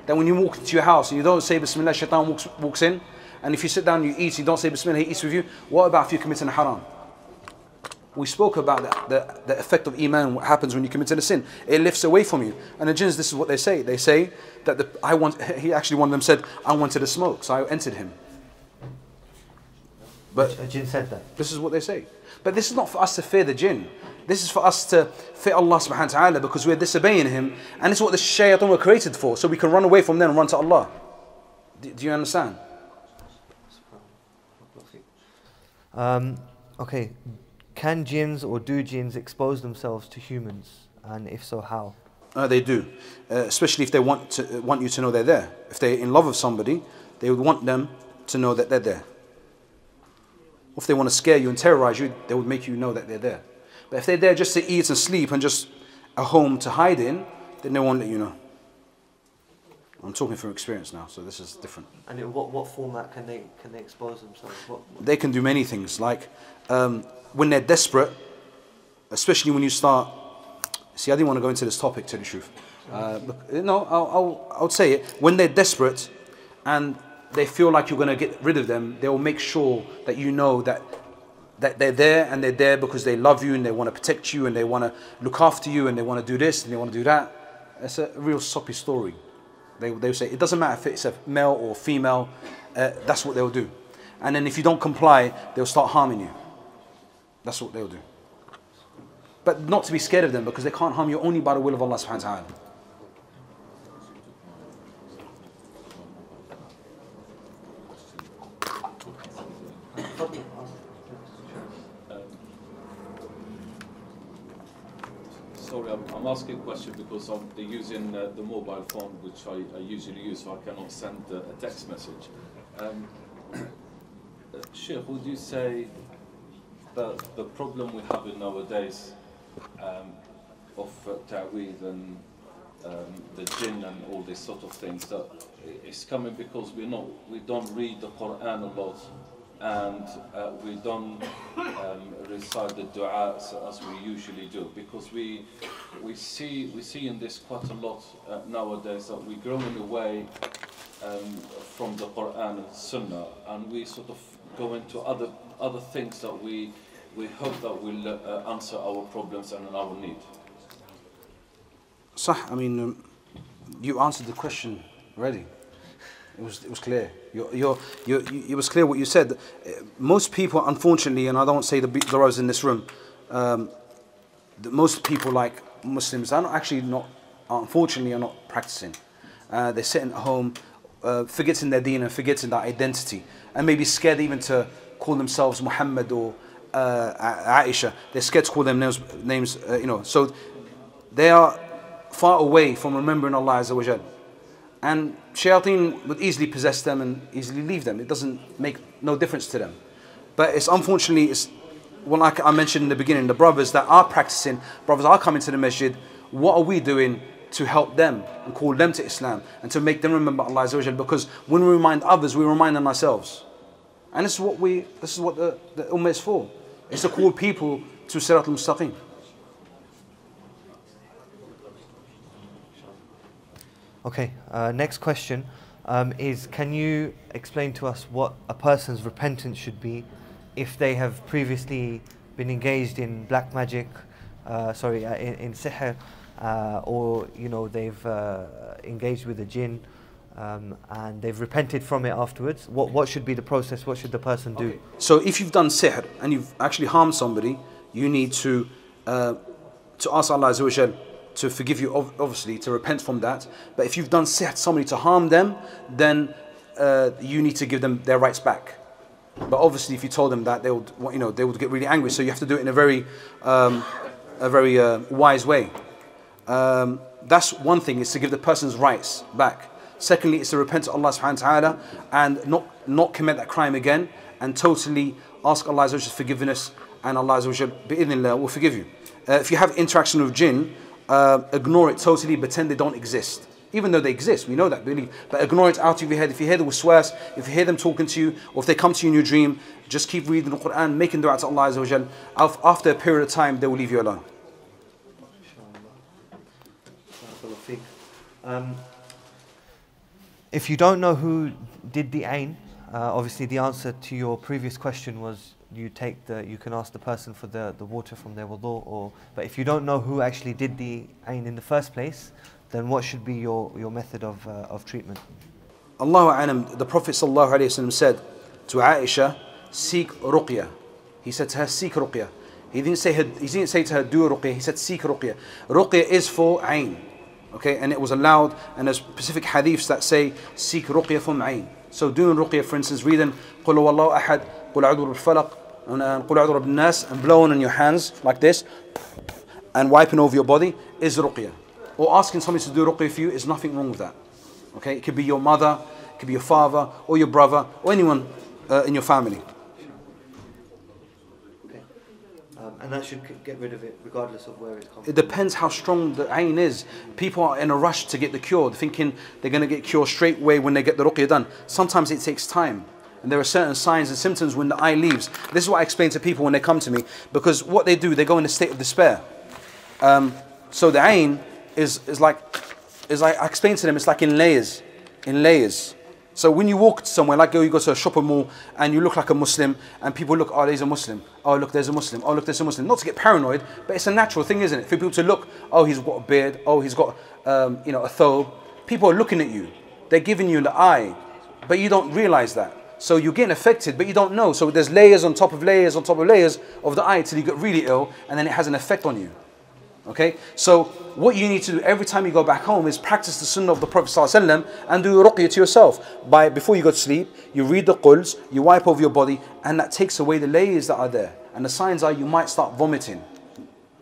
That when you walk into your house and you don't say Bismillah, Shaitan walks in. And if you sit down and you eat, you don't say Bismillah, he eats with you. What about if you're committing a haram? We spoke about the effect of Iman, what happens when you commit a sin. It lifts away from you. And the jinns, this is what they say. They say that one of them said, I wanted to smoke, so I entered him. But a jinn said that. This is what they say. But this is not for us to fear the jinn. This is for us to fear Allah subhanahu wa ta'ala, because we're disobeying him. And this is what the shayatan were created for. So we can run away from them and run to Allah. Do you understand? Okay. Can jinns or do jinns expose themselves to humans? And if so, how? They do. Especially if they want you to know they're there. If they're in love with somebody, they would want them to know that they're there. If they want to scare you and terrorize you, they would make you know that they're there. But if they're there just to eat and sleep and just a home to hide in, then they won't let you know. I'm talking from experience now, so this is different. And in what format can they expose themselves? They can do many things, like when they're desperate, especially when you start. See, I didn't want to go into this topic, to tell the truth. I would say it. When they're desperate and they feel like you're going to get rid of them, they will make sure that you know that they're there, and they're there because they love you and they want to protect you and they want to look after you and they want to do this and they want to do that. It's a real soppy story. They will say, it doesn't matter if it's a male or female, that's what they'll do. And then if you don't comply, they'll start harming you. That's what they'll do. But not to be scared of them, because they can't harm you only by the will of Allah subhanahu wa ta'ala. Sorry, I'm asking a question because they're using the mobile phone, which I usually use, so I cannot send a text message. Sheikh, would you say that the problem we have in nowadays of Taweez and the Jinn and all these sort of things, that is coming because we don't read the Qur'an a lot, and we don't recite the dua as we usually do, because we see in this quite a lot nowadays that we're growing away from the Qur'an and Sunnah, and we sort of go into other things that we hope that will answer our problems and our need. Sah, I mean, you answered the question already. It was clear. It was clear what you said. Most people, unfortunately, and I don't say the brothers in this room, most people, like Muslims, are not actually not, unfortunately, are not practicing. They're sitting at home, forgetting their deen and forgetting their identity, and maybe scared even to call themselves Muhammad or Aisha. They're scared to call them names, you know. So they are far away from remembering Allah Azza wa Jal. And shayateen would easily possess them and easily leave them. It doesn't make no difference to them. But it's unfortunately, it's, well, like I mentioned in the beginning, the brothers that are practicing, brothers are coming to the masjid, what are we doing to help them and call them to Islam and to make them remember Allah Azza wa Jal? Because when we remind others, we remind ourselves. And this is what the Ummah is for. It's to call people to Sirat al-Mustaqim. Okay, next question is, can you explain to us what a person's repentance should be if they have previously been engaged in black magic, in sihr, or you know they've engaged with a jinn, and they've repented from it afterwards? What should be the process? What should the person do? Okay. So if you've done sihr and you've actually harmed somebody, you need to ask Allah Azza wa Jal to forgive you, obviously, to repent from that. But if you've done sihr to somebody to harm them, then you need to give them their rights back. But obviously, if you told them that, they would get really angry. So you have to do it in a very wise way. That's one thing, is to give the person's rights back. Secondly, it's to repent to Allah subhanahu wa ta'ala and not commit that crime again, and totally ask Allah Azza wa Jal's forgiveness, and Allah Azza wa Jal bi'idhnillah will forgive you. If you have interaction with jinn, ignore it totally, pretend they don't exist. Even though they exist, we know that, believe. But ignore it out of your head. If you hear the waswas, if you hear them talking to you, or if they come to you in your dream, just keep reading the Qur'an, making dua to Allah Azza wa Jal. After a period of time, they will leave you alone. If you don't know who did the Ain, obviously the answer to your previous question was you can ask the person for the water from their wudu, but if you don't know who actually did the Ain in the first place, then what should be your method of treatment? Allahu A'lam, the Prophet sallallahu alaihi wasallam said to Aisha, seek ruqya. He said to her, seek ruqya. He didn't say to her, do ruqya. He said, seek ruqya. Ruqya is for Ain. Okay, and it was allowed, and there's specific hadiths that say seek ruqya from Ain. So doing ruqya, for instance, reading Qul huwallahu ahad, Qul a'udhu bil-falaq, and Qul a'udhu bin-nas, and blowing on your hands like this, and wiping over your body is ruqya. Or asking somebody to do ruqya for you, is nothing wrong with that. Okay, it could be your mother, it could be your father, or your brother, or anyone in your family. And that should get rid of it regardless of where it's come from. It depends how strong the Ain is. People are in a rush to get the cure, thinking they're going to get cured straight away when they get the ruqya done. Sometimes it takes time. And there are certain signs and symptoms when the eye leaves. This is what I explain to people when they come to me. Because what they do, they go in a state of despair. So the Ain is like I explain to them, it's like in layers. In layers. So when you walk somewhere, like you go to a shopping mall and you look like a Muslim, and people look, oh, there's a Muslim. Oh, look, there's a Muslim. Oh, look, there's a Muslim. Not to get paranoid, but it's a natural thing, isn't it? For people to look, oh, he's got a beard. Oh, he's got, a thobe. People are looking at you. They're giving you the eye, but you don't realize that. So you're getting affected, but you don't know. So there's layers on top of layers on top of layers of the eye till you get really ill, and then it has an effect on you. Okay, so what you need to do every time you go back home is practice the sunnah of the Prophet ﷺ and do ruqya to yourself. Before you go to sleep, you read the quls, you wipe over your body, and that takes away the layers that are there. And the signs are you might start vomiting.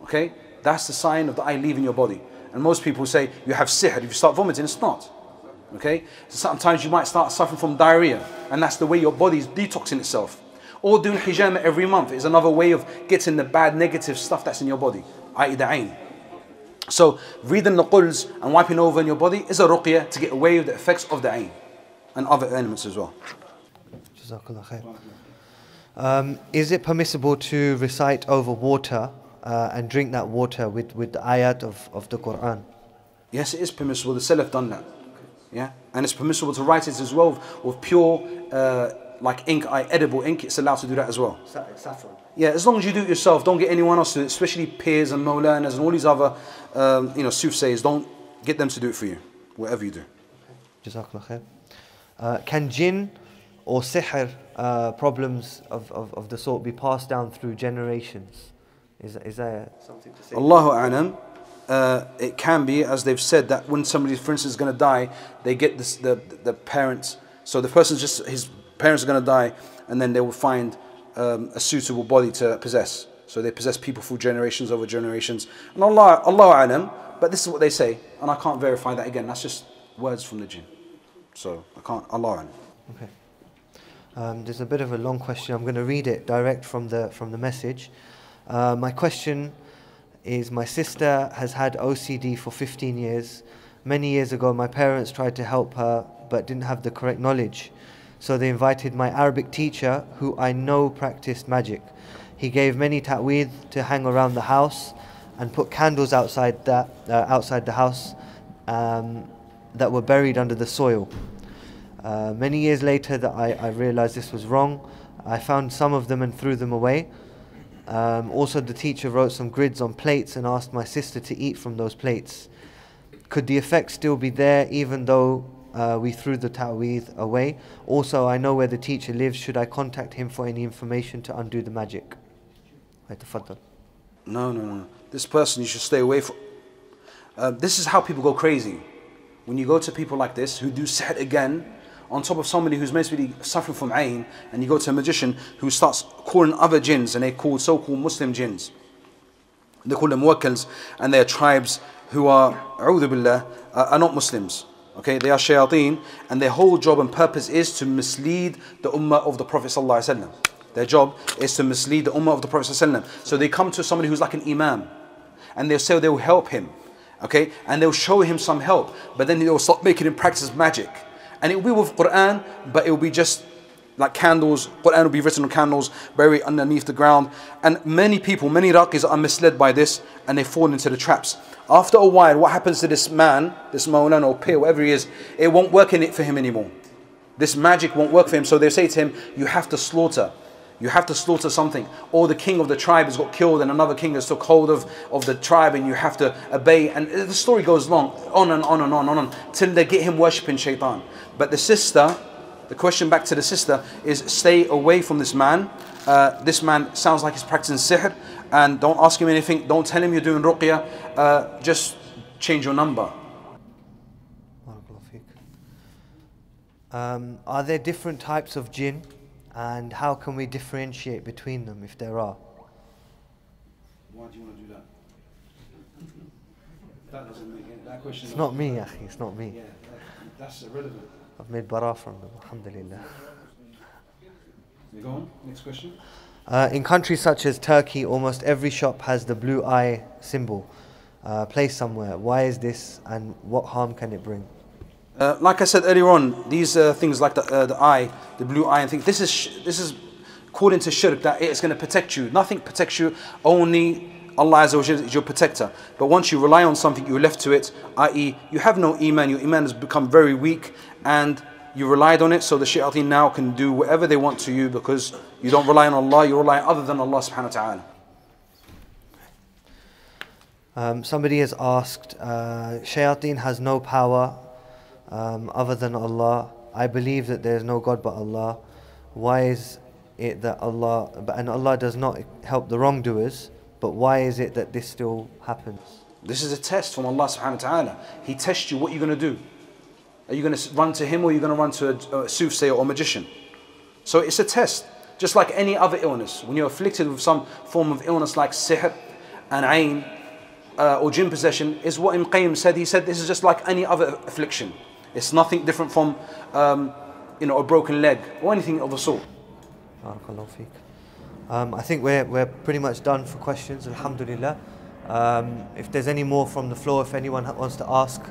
Okay, that's the sign of the eye leaving your body. And most people say you have sihr. If you start vomiting, it's not. Okay, so sometimes you might start suffering from diarrhea, and that's the way your body is detoxing itself. Or doing hijama every month is another way of getting the bad negative stuff that's in your body, i.e. the Ain. So reading the quls and wiping over in your body is a ruqya to get away with the effects of the Ain and other elements as well. Jazakallah khair. Is it permissible to recite over water and drink that water with the ayat of the Qur'an? Yes, it is permissible. The Salaf done that. Yeah, and it's permissible to write it as well with pure like ink, edible ink. It's allowed to do that as well. Saffron. Yeah, as long as you do it yourself, don't get anyone else to do it, especially peers and mawlanas and all these other soothsayers. Don't get them to do it for you, whatever you do. Jazakallah khair. Can jinn or sihr problems of the sort be passed down through generations? Is that something to say? Allahu a'lam. It can be, as they've said, that when somebody, for instance, is going to die, they get this, the parents. So the person's just, his parents are going to die, and then they will find a suitable body to possess. So they possess people for generations over generations. And Allahu a'lam, but this is what they say, and I can't verify that again. That's just words from the jinn. So I can't, Allahu a'lam. Okay. There's a bit of a long question. I'm going to read it direct from the message. My question is, my sister has had OCD for 15 years. Many years ago, my parents tried to help her but didn't have the correct knowledge. So they invited my Arabic teacher, who I know practiced magic. He gave many ta'weez to hang around the house and put candles outside the house that were buried under the soil. Many years later that I realized this was wrong. I found some of them and threw them away. Also, the teacher wrote some grids on plates and asked my sister to eat from those plates. Could the effect still be there even though we threw the ta'weez away? Also, I know where the teacher lives. Should I contact him for any information to undo the magic? No. This person you should stay away from. This is how people go crazy. When you go to people like this who do sihr again, on top of somebody who's meant to be suffering from ayn, and you go to a magician who starts calling other jinns, and they call so-called Muslim jinns. They call them muwakkals, and they're tribes who are, a'udhu billah, are not Muslims. Okay, they are shayateen, and their whole job and purpose is to mislead the ummah of the Prophet sallallahu alaihi wasallam. Their job is to mislead the ummah of the Prophet sallallahu alaihi wasallam. So they come to somebody who's like an imam, and they'll say they'll help him. Okay, and they'll show him some help, but then they'll start making him practice magic. And it will be with Qur'an, but it will be just like candles. Qur'an will be written on candles, buried underneath the ground. And many people, many raqis are misled by this, and they fall into the traps. After a while, what happens to this man, this mawlana or pir, whatever he is, it won't work in it for him anymore. This magic won't work for him. So they say to him, you have to slaughter. You have to slaughter something. Or the king of the tribe has got killed and another king has took hold of the tribe, and you have to obey. And the story goes long, on and on and on and on, till they get him worshipping shaitan. But the sister, the question back to the sister is, stay away from this man. This man sounds like he's practicing sihr, and don't ask him anything. Don't tell him you're doing ruqya. Just change your number. Are there different types of jinn, and how can we differentiate between them if there are? Why do you want to do that? That doesn't make any, that question. It's not me, Akhi, it's not me. Yeah, that's irrelevant. I've made bara from them, alhamdulillah. You go on, next question. In countries such as Turkey, almost every shop has the blue eye symbol placed somewhere. Why is this, and what harm can it bring? Like I said earlier on, these things like the eye, the blue eye, and things. This is called into shirk, that it's going to protect you. Nothing protects you. Only Allah Azza wa Jalla is your protector. But once you rely on something, you're left to it. I.e., you have no iman. Your iman has become very weak, and you relied on it. So the shayateen now can do whatever they want to you because you don't rely on Allah. You rely on other than Allah Subhanahu wa Taala. Somebody has asked, shayateen has no power other than Allah. I believe that there is no God but Allah. Why is it that Allah does not help the wrongdoers, but why is it that this still happens? This is a test from Allah Subhanahu wa Taala. He tests you. What are you going to do? Are you going to run to him, or are you going to run to a soothsayer or magician? So it's a test, just like any other illness. When you're afflicted with some form of illness like sihr and ayn or jinn possession, is what Ibn Qayyim said. He said this is just like any other affliction. It's nothing different from a broken leg or anything of the sort. I think we're pretty much done for questions, alhamdulillah. If there's any more from the floor, if anyone wants to ask.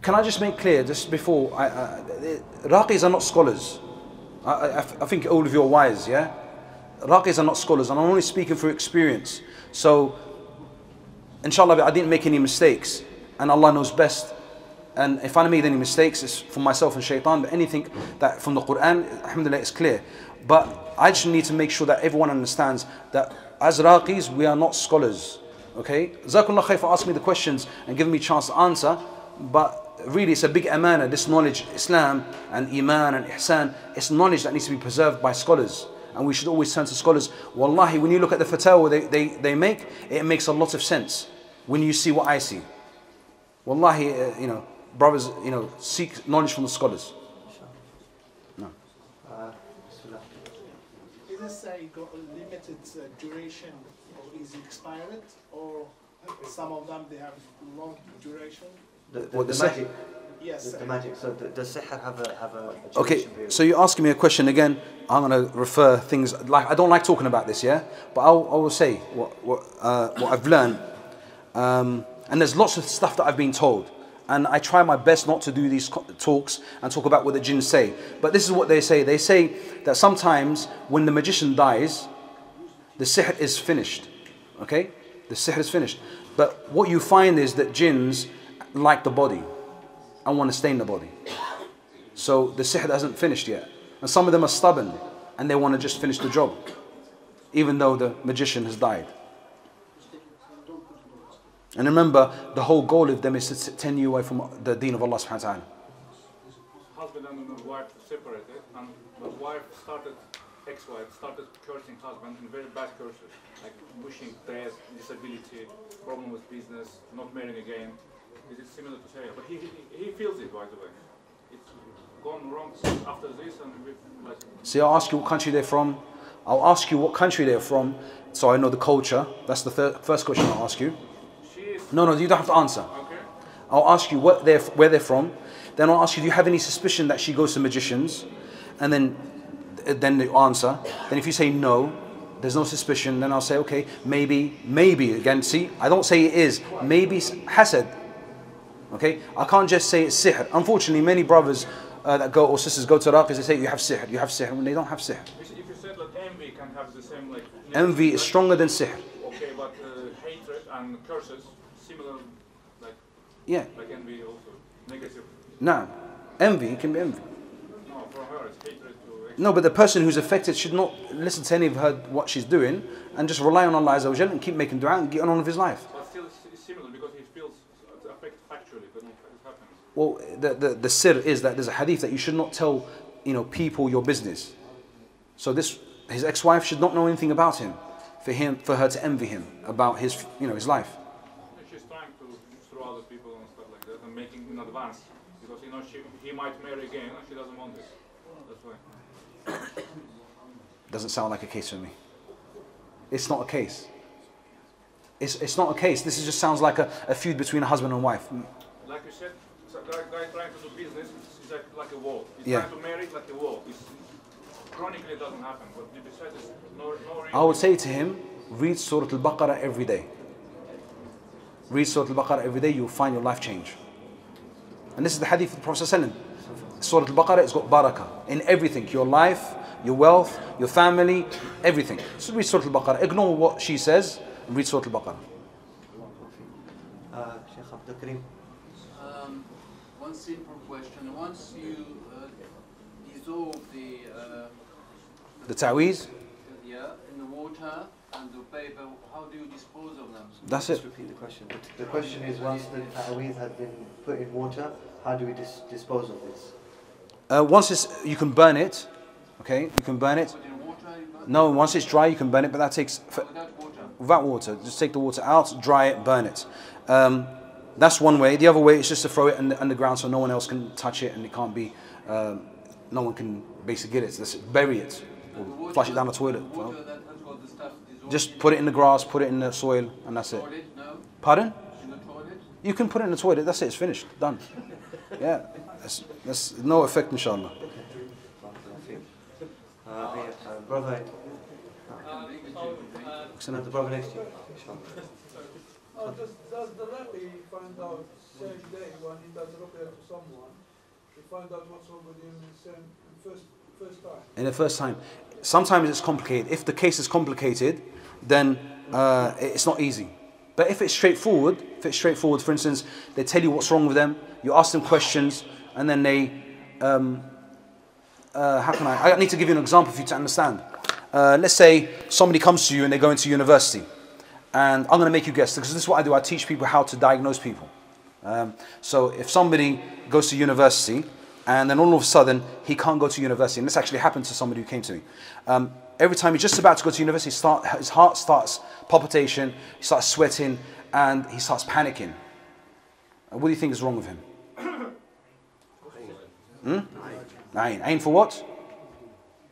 Can I just make clear, just before, raqis are not scholars. I think all of you are wise, yeah? Raqis are not scholars, and I'm only speaking through experience. So, inshallah, I didn't make any mistakes, and Allah knows best. And if I made any mistakes, it's for myself and shaitan, but anything that from the Qur'an, alhamdulillah, is clear. But I just need to make sure that everyone understands that as raqis, we are not scholars. Okay? Jazakumullah khair for asking me the questions and giving me a chance to answer. But really, it's a big amana, this knowledge, Islam and Iman and Ihsan, it's knowledge that needs to be preserved by scholars. and we should always turn to scholars. Wallahi, when you look at the fatwa they make, it makes a lot of sense when you see what I see. Wallahi, you know, brothers, you know, seek knowledge from the scholars. No. Is this got a limited duration, or is it expired, or some of them they have long duration? The magic. Yes. The magic. So does sihr have a Okay, duration period? so you're asking me a question again. I'm going to refer things like I don't like talking about this, yeah. But I will say what I've learned, and there's lots of stuff that I've been told, and I try my best not to do these talks and talk about what the jinn say. But this is what they say. They say that sometimes when the magician dies, the sihr is finished. Okay, the sihr is finished. But what you find is that jinns like the body and want to stay in the body. So the sihr hasn't finished yet. And some of them are stubborn and they want to just finish the job, even though the magician has died. And remember, the whole goal of them is to turn you away from the deen of Allah subhanahu wa ta'ala. Husband and wife separated, and the wife ex-wife started cursing husband in very bad curses, like wishing death, disability, problem with business, not marrying again. Is it similar to Sharia? But he feels it, by the way. It's gone wrong after this, and like. See, I'll ask you what country they're from. I'll ask you what country they're from, so I know the culture. That's the first question I'll ask you. No, you don't have to answer. Okay. I'll ask you where they're from. Then I'll ask you, do you have any suspicion that she goes to magicians? And then the answer. Then if you say no, there's no suspicion, then I'll say, okay, maybe. Again, see, I don't say it is. Maybe hassad. Okay? I can't just say it's sihr. Unfortunately, many brothers that go, or sisters go to raqi, they say, you have sihr, when they don't have sihr. If you said that envy can have the same, like. Envy is stronger than sihr. Okay, but hatred and curses, similar, like. Yeah. Like envy also, negative. No. Envy, it can be envy. No, for her it's hatred to. No, but the person who's affected should not listen to any of her, what she's doing, and just rely on Allah Azza wa Jalla and keep making dua and get on with his life. But still it's similar because he feels it affects factually, but it happens. Well, the sir is that there's a hadith that you should not tell, you know, people your business. So his ex-wife should not know anything about him, for her to envy him about his, you know, his life. She's trying to throw other people and stuff like that and making in advance because you know he might marry again and she doesn't want it. That's why. Doesn't sound like a case for me. It's not a case. It's not a case. This just sounds like a feud between a husband and wife. Like you said, a guy trying to do business is like a wall. He's Yeah. trying to marry like a wall. Chronically it doesn't happen, but besides there's no reason. I would say to him, read Surah Al-Baqarah every day. Read Surah Al-Baqarah every day, you'll find your life change. And this is the hadith of the Prophet ﷺ. Surah Al-Baqarah has got barakah in everything. Your life, your wealth, your family, everything. So read Surah Al-Baqarah. Ignore what she says and read Surah Al-Baqarah. Sheikh Abdul Karim. One simple question. Once you dissolve The Taweez, in the water and the paper, how do you dispose of them? that's Just it. repeat the question. The question is, once the Taweez has been put in water, how do we dispose of this? Once you can burn it, okay, you can burn it. Put in water, you burn No, once it's dry, you can burn it, but that takes, without water. without water, just take the water out, dry it, burn it. That's one way. The other way is just to throw it in the ground so no one else can touch it and it can't be, no one can basically get it. Just bury it, or flush it down the toilet. Water that has got the stuff dissolved. Just put it in the grass, put it in the soil, and that's it. Toilet? No. Pardon? In the toilet? You can put it in the toilet, that's it, it's finished, done. Yeah, that's no effect, inshallah. Brother, the brother next to you. Does the raqi find out same day when he does ruqya to someone, he find out what's wrong with him first time? In the first time. Sometimes it's complicated. If the case is complicated, then it's not easy. But if it's straightforward, for instance, they tell you what's wrong with them, you ask them questions, and then they, how can I need to give you an example for you to understand. Let's say somebody comes to you and they go into university, and I'm going to make you guess, because this is what I do, I teach people how to diagnose people. So if somebody goes to university, and then all of a sudden he can't go to university, and this actually happened to somebody who came to me. every time he's just about to go to university, his heart starts palpitation, he starts sweating, and he starts panicking. What do you think is wrong with him? Ayn. Ayn for what?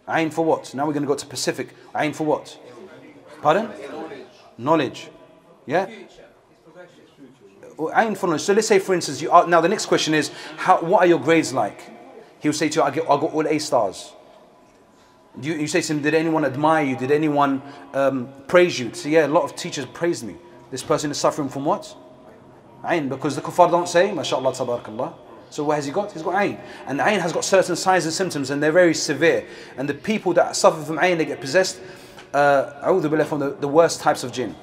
Ayn for what? Now we're going to go to Pacific. Ayn for what? Pardon? Knowledge. Yeah? Ayn for knowledge. So let's say, for instance, now the next question is, what are your grades like? He will say to you, I got all A stars. You say to him, did anyone admire you? Did anyone praise you? So yeah, a lot of teachers praised me. This person is suffering from what? Ayn. Because the kuffar don't say, MashaAllah, tabarakallah. So what has he got? He's got Ayn. And Ayn has got certain signs and symptoms, and they're very severe. And the people that suffer from Ayn, they get possessed from the worst types of jinn.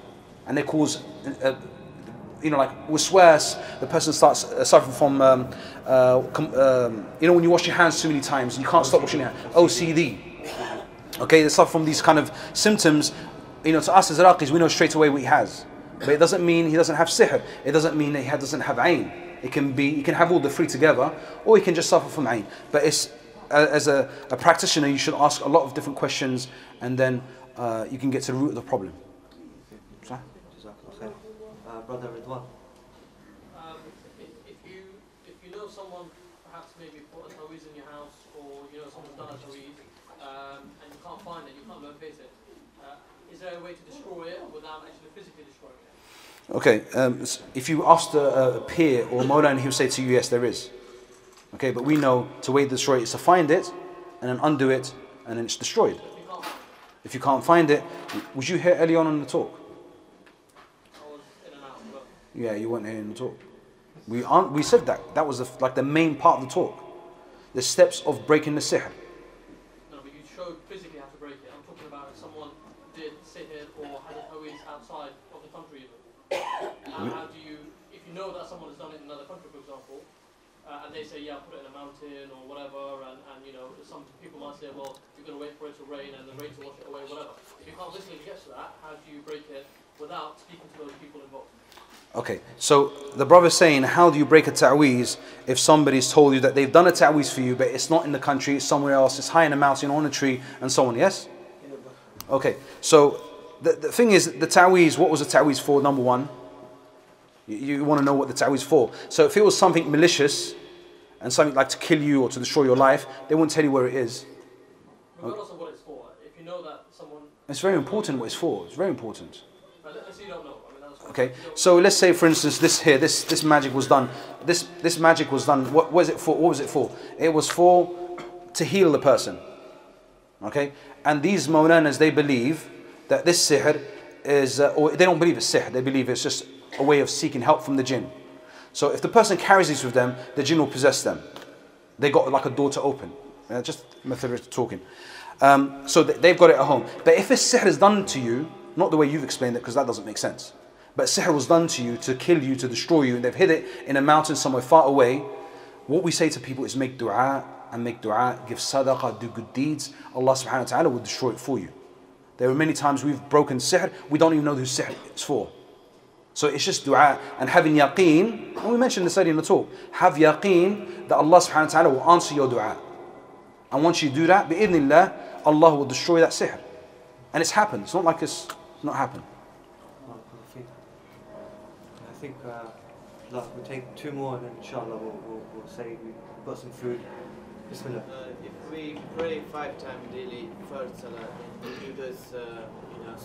And they cause, like waswas, the person starts suffering from, when you wash your hands too many times, you can't stop washing your hands. OCD. Okay, they suffer from these kind of symptoms. To us as raqis, we know straight away what he has. But it doesn't mean he doesn't have sihr. It doesn't mean that he doesn't have Ayn. It can be, you can have all the three together, or you can just suffer from Ayn. But it's, as a practitioner, you should ask a lot of different questions, and then you can get to the root of the problem. Brother Ridwan. If you know someone perhaps maybe put a Taweez in your house, or someone's done a Taweez, and you can't find it, you can't locate it, is there a way to destroy it without actually physically destroying it? Okay, if you asked a peer or a Mawlana, he will say to you, yes, there is. Okay, but we know to way to destroy it is to find it, and then undo it, and then it's destroyed. If you can't find it, was you here early on in the talk? I was in and out, but... Yeah, you weren't here in the talk. We said that. That was like the main part of the talk. The steps of breaking the sihr. No, but you showed physically how to break it. I'm talking about if someone did sihr or had a Taweez outside of the country even. How do you, if you know that someone has done it in another country, for example, and they say, yeah, put it in a mountain or whatever, and some people might say, well, you're going to wait for it to rain and the rain to wash it away, whatever. If you can't physically get to that, how do you break it without speaking to those people involved? Okay, so the brother's saying, how do you break a ta'weez if somebody's told you that they've done a ta'weez for you, but it's not in the country, it's somewhere else, it's high in a mountain, on a tree, and so on, yes? Okay, so the thing is, the ta'weez, what was the ta'weez for, number one? You want to know what the ta'weez for. So if it was something malicious, and something like to kill you or to destroy your life, they won't tell you where it is. Regardless of what it's for, if you know that someone... It's very important what it's for, it's very important. Let's say you don't know. Okay, so let's say for instance this magic was done. This magic was done. What was it for? What was it for? It was for to heal the person. Okay, and these Mawlanas, they believe that this sihr is, or they don't believe it's sihr. They believe it's just a way of seeking help from the jinn. So if the person carries these with them, the jinn will possess them. They got like a door to open. Just method of talking. So they've got it at home. But if this sihr is done to you, not the way you've explained it, because that doesn't make sense. But sihr was done to you to kill you, to destroy you, and they've hid it in a mountain somewhere far away. What we say to people is make dua, give sadaqah, do good deeds. Allah subhanahu wa ta'ala will destroy it for you. There are many times we've broken sihr, we don't even know who sihr is for. So it's just dua and having yaqeen, and we mentioned this earlier in the talk, have yaqeen that Allah subhanahu wa ta'ala will answer your dua. And once you do that, bi'idhnillah, Allah will destroy that sihr. And it's happened, it's not like it's not happened. I think we'll take two more and then inshallah we'll say we've got some food. Bismillah. If we pray 5 times daily first salah, we do this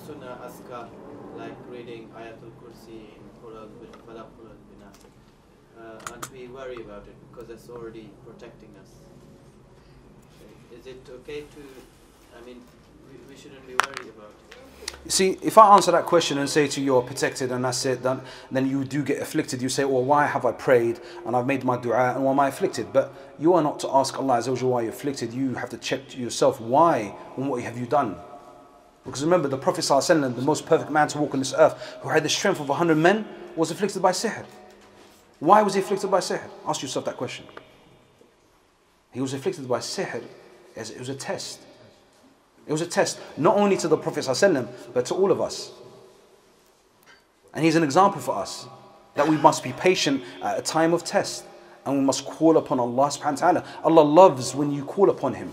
sunnah askar, like reading Ayatul Kursi in Quran with Falaq Binas, and we worry about it because it's already protecting us. Is it okay to, we shouldn't be worried about it? You see, if I answer that question and say to you, you're protected and that's it, then you do get afflicted. You say, well, why have I prayed and I've made my dua and why am I afflicted? But you are not to ask Allah Azza wa Jalla why you're afflicted. You have to check yourself why and what have you done. Because remember, the Prophet ﷺ, the most perfect man to walk on this earth, who had the strength of 100 men, was afflicted by sihr. Why was he afflicted by sihr? Ask yourself that question. He was afflicted by sihr as it was a test. It was a test, not only to the Prophet ﷺ, but to all of us. And he's an example for us, that we must be patient at a time of test. And we must call upon Allah subhanahu wa ta'ala. Allah loves when you call upon Him.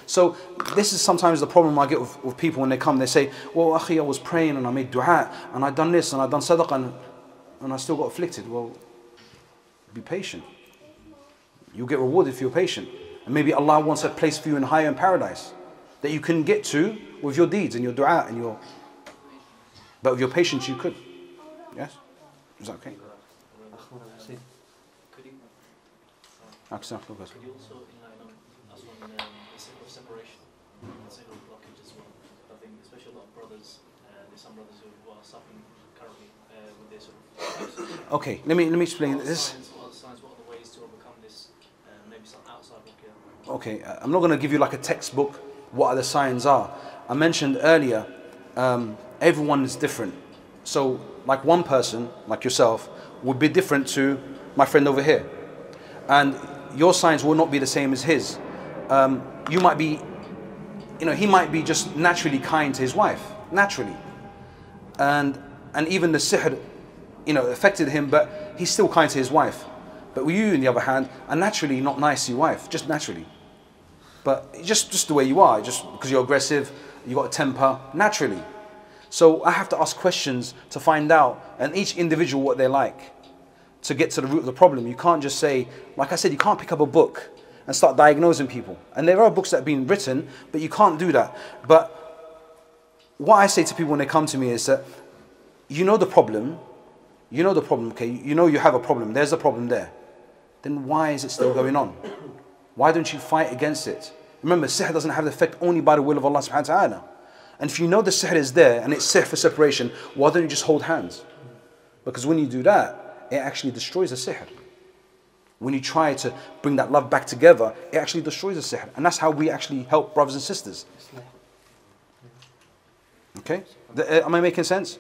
So this is sometimes the problem I get with people when they come. They say, well, akhi, I was praying and I made dua and I done this and I done sadaqah and I still got afflicted. Well, be patient. You'll get rewarded if you're patient. And maybe Allah wants a place for you in higher in paradise that you can get to with your deeds and your dua and your... But with your patience you could. Yes? Is that okay? Could you also enlighten us on the sihr of separation, the sihr of blockage as well? I think especially a lot of brothers, there's some brothers who are suffering currently with this sort of... Okay, let me explain this. What are the signs, what are the ways to overcome this, maybe some outside ruqya? Okay, I'm not going to give you like a textbook, what are the signs are. I mentioned earlier, everyone is different. So like one person, like yourself, would be different to my friend over here. And your signs will not be the same as his. You might be, he might be just naturally kind to his wife, naturally. And even the sihr, affected him, but he's still kind to his wife. But you, on the other hand, are naturally not nice to your wife, just naturally. But just the way you are, just because you're aggressive, you got a temper, naturally. So I have to ask questions to find out, and each individual what they're like, to get to the root of the problem. You can't just say, like I said, you can't pick up a book and start diagnosing people. And there are books that have been written, but you can't do that. But what I say to people when they come to me is that, you know the problem, okay, you have a problem, there's a problem there. Then why is it still going on? Why don't you fight against it? Remember, sihr doesn't have the effect only by the will of Allah subhanahu wa ta'ala. And if you know the sihr is there and it's sihr for separation, why don't you just hold hands? Because when you do that, it actually destroys the sihr. When you try to bring that love back together, it actually destroys the sihr. And that's how we actually help brothers and sisters. Okay? Am I making sense?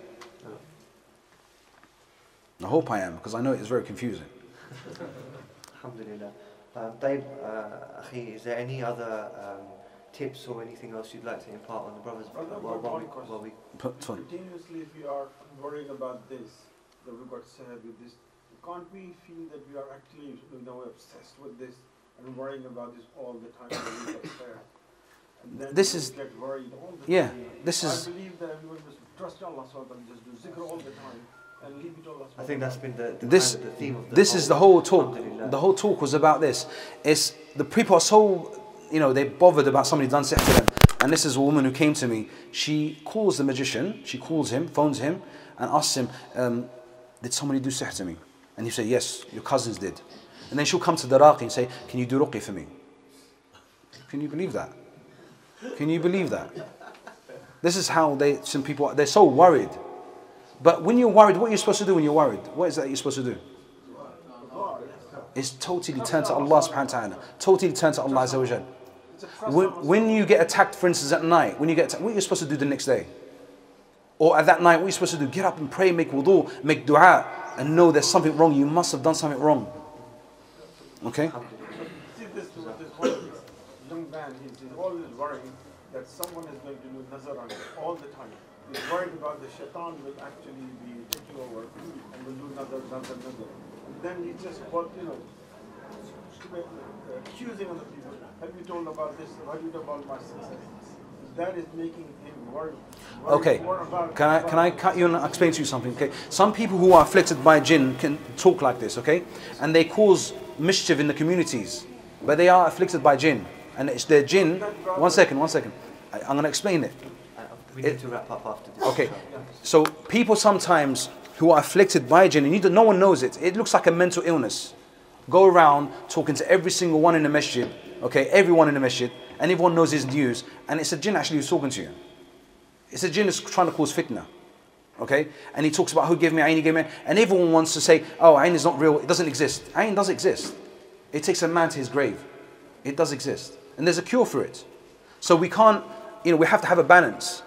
I hope I am, because I know it's very confusing. Alhamdulillah. Taib, Akhi, is there any other tips or anything else you'd like to impart on the brothers? Continuously, if we are worrying about this, that we got sihr with this, can't we feel that we are actually obsessed with this and worrying about this all the time? And then this is get worried all the time. This is. I believe that everyone must trust Allah and just do zikr all the time. And leave it all. I think that's been the theme of this is the whole talk. The whole talk was about this. It's the people are so, they're bothered about somebody done sihr to them. And this is a woman who came to me. She calls the magician. She calls him, phones him, and asks him, "Did somebody do sihr to me?" And he said, "Yes, your cousins did." And then she'll come to the raqi and say, "Can you do ruqya for me?" Can you believe that? Can you believe that? This is how some people, they're so worried. But when you're worried, what are you supposed to do when you're worried? What is that you're supposed to do? It's totally turn to Allah subhanahu wa ta'ala. Totally turn to Allah azza wa jal. When you get attacked, for instance, at night, what are you supposed to do the next day? Or at that night, what are you supposed to do? Get up and pray, make wudu, make dua, and know there's something wrong. You must have done something wrong. Okay? See this whole young man, he's always worrying that someone is going to do nazar on him all the time. He's worried about the shaitan will actually be taking over and will do nazar. And then he just accusing other people. Have you told about this? Have you told about my success? That is making him worry. Okay, can I cut you and explain to you something? Okay, some people who are afflicted by jinn can talk like this, okay, and they cause mischief in the communities, but they are afflicted by jinn, and it's their jinn. One second. I'm going to explain it. We need to wrap up after this. Okay, so people sometimes who are afflicted by jinn, and no one knows it. It looks like a mental illness. Go around talking to every single one in the masjid, okay, everyone in the masjid, and everyone knows his news, and it's a jinn actually who's talking to you. It's a jinn who's trying to cause fitna, okay? And he talks about who gave me ayn, he gave me, and everyone wants to say, oh, ayn is not real, it doesn't exist. Ayn does exist. It takes a man to his grave. It does exist. And there's a cure for it. So we can't, we have to have a balance,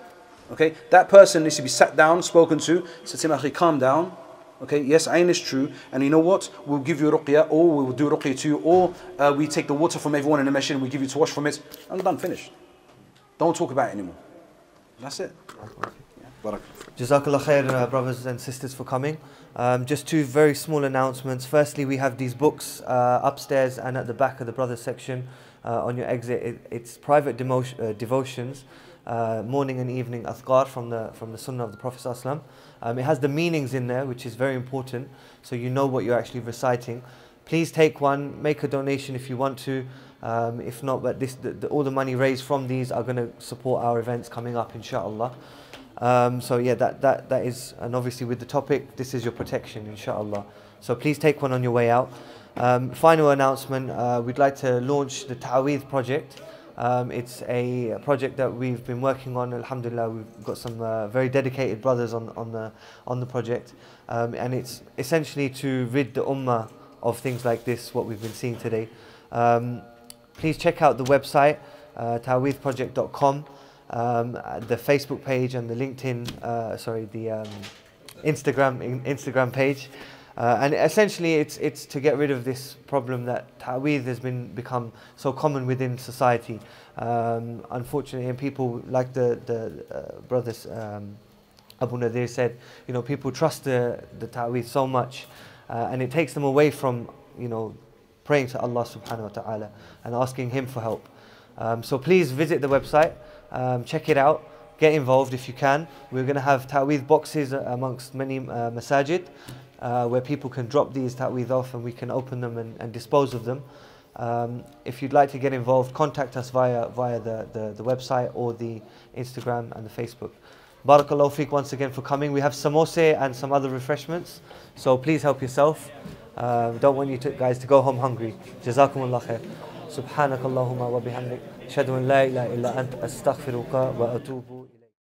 okay? That person needs to be sat down, spoken to, said to him, "Akhi, calm down. Okay, yes, ayn is true, and you know what? We'll give you ruqya, or we will do ruqya to you, or we take the water from everyone in the masjid and we give you to wash from it. I'm done, finished. Don't talk about it anymore." That's it. Jazakallah khair, brothers and sisters, for coming. Just two very small announcements. Firstly, we have these books upstairs and at the back of the brothers section. on your exit. It's private devotions, morning and evening adhkar from the sunnah of the Prophet ﷺ. It has the meanings in there, which is very important, so you know what you're actually reciting. Please take one, make a donation if you want to. If not, but all the money raised from these are going to support our events coming up, inshallah. So yeah, that is, and obviously with the topic, this is your protection, inshallah. So please take one on your way out. Final announcement, we'd like to launch the Taweez project. It's a project that we've been working on. Alhamdulillah, we've got some very dedicated brothers on the project, and it's essentially to rid the ummah of things like this, what we've been seeing today. Please check out the website, taweezproject.com, the Facebook page and the LinkedIn, the Instagram page. And essentially it's to get rid of this problem that Taweez has become so common within society. Unfortunately, and people like the brothers Abu Nadeer said, you know, people trust the Taweez so much, and it takes them away from, you know, praying to Allah subhanahu wa ta'ala and asking Him for help. So please visit the website, check it out, get involved if you can. We're going to have Taweez boxes amongst many masajid, where people can drop these Taweez off and we can open them and dispose of them. If you'd like to get involved, contact us via the website or the Instagram and the Facebook. Barakallahu feek once again for coming. We have samosa and some other refreshments, so please help yourself. Don't want you guys to go home hungry. Jazakumullah khair. Subhanakallahumma wa bihamdik. Ashhadu an la ilaha illa ant astaghfiruka wa atubu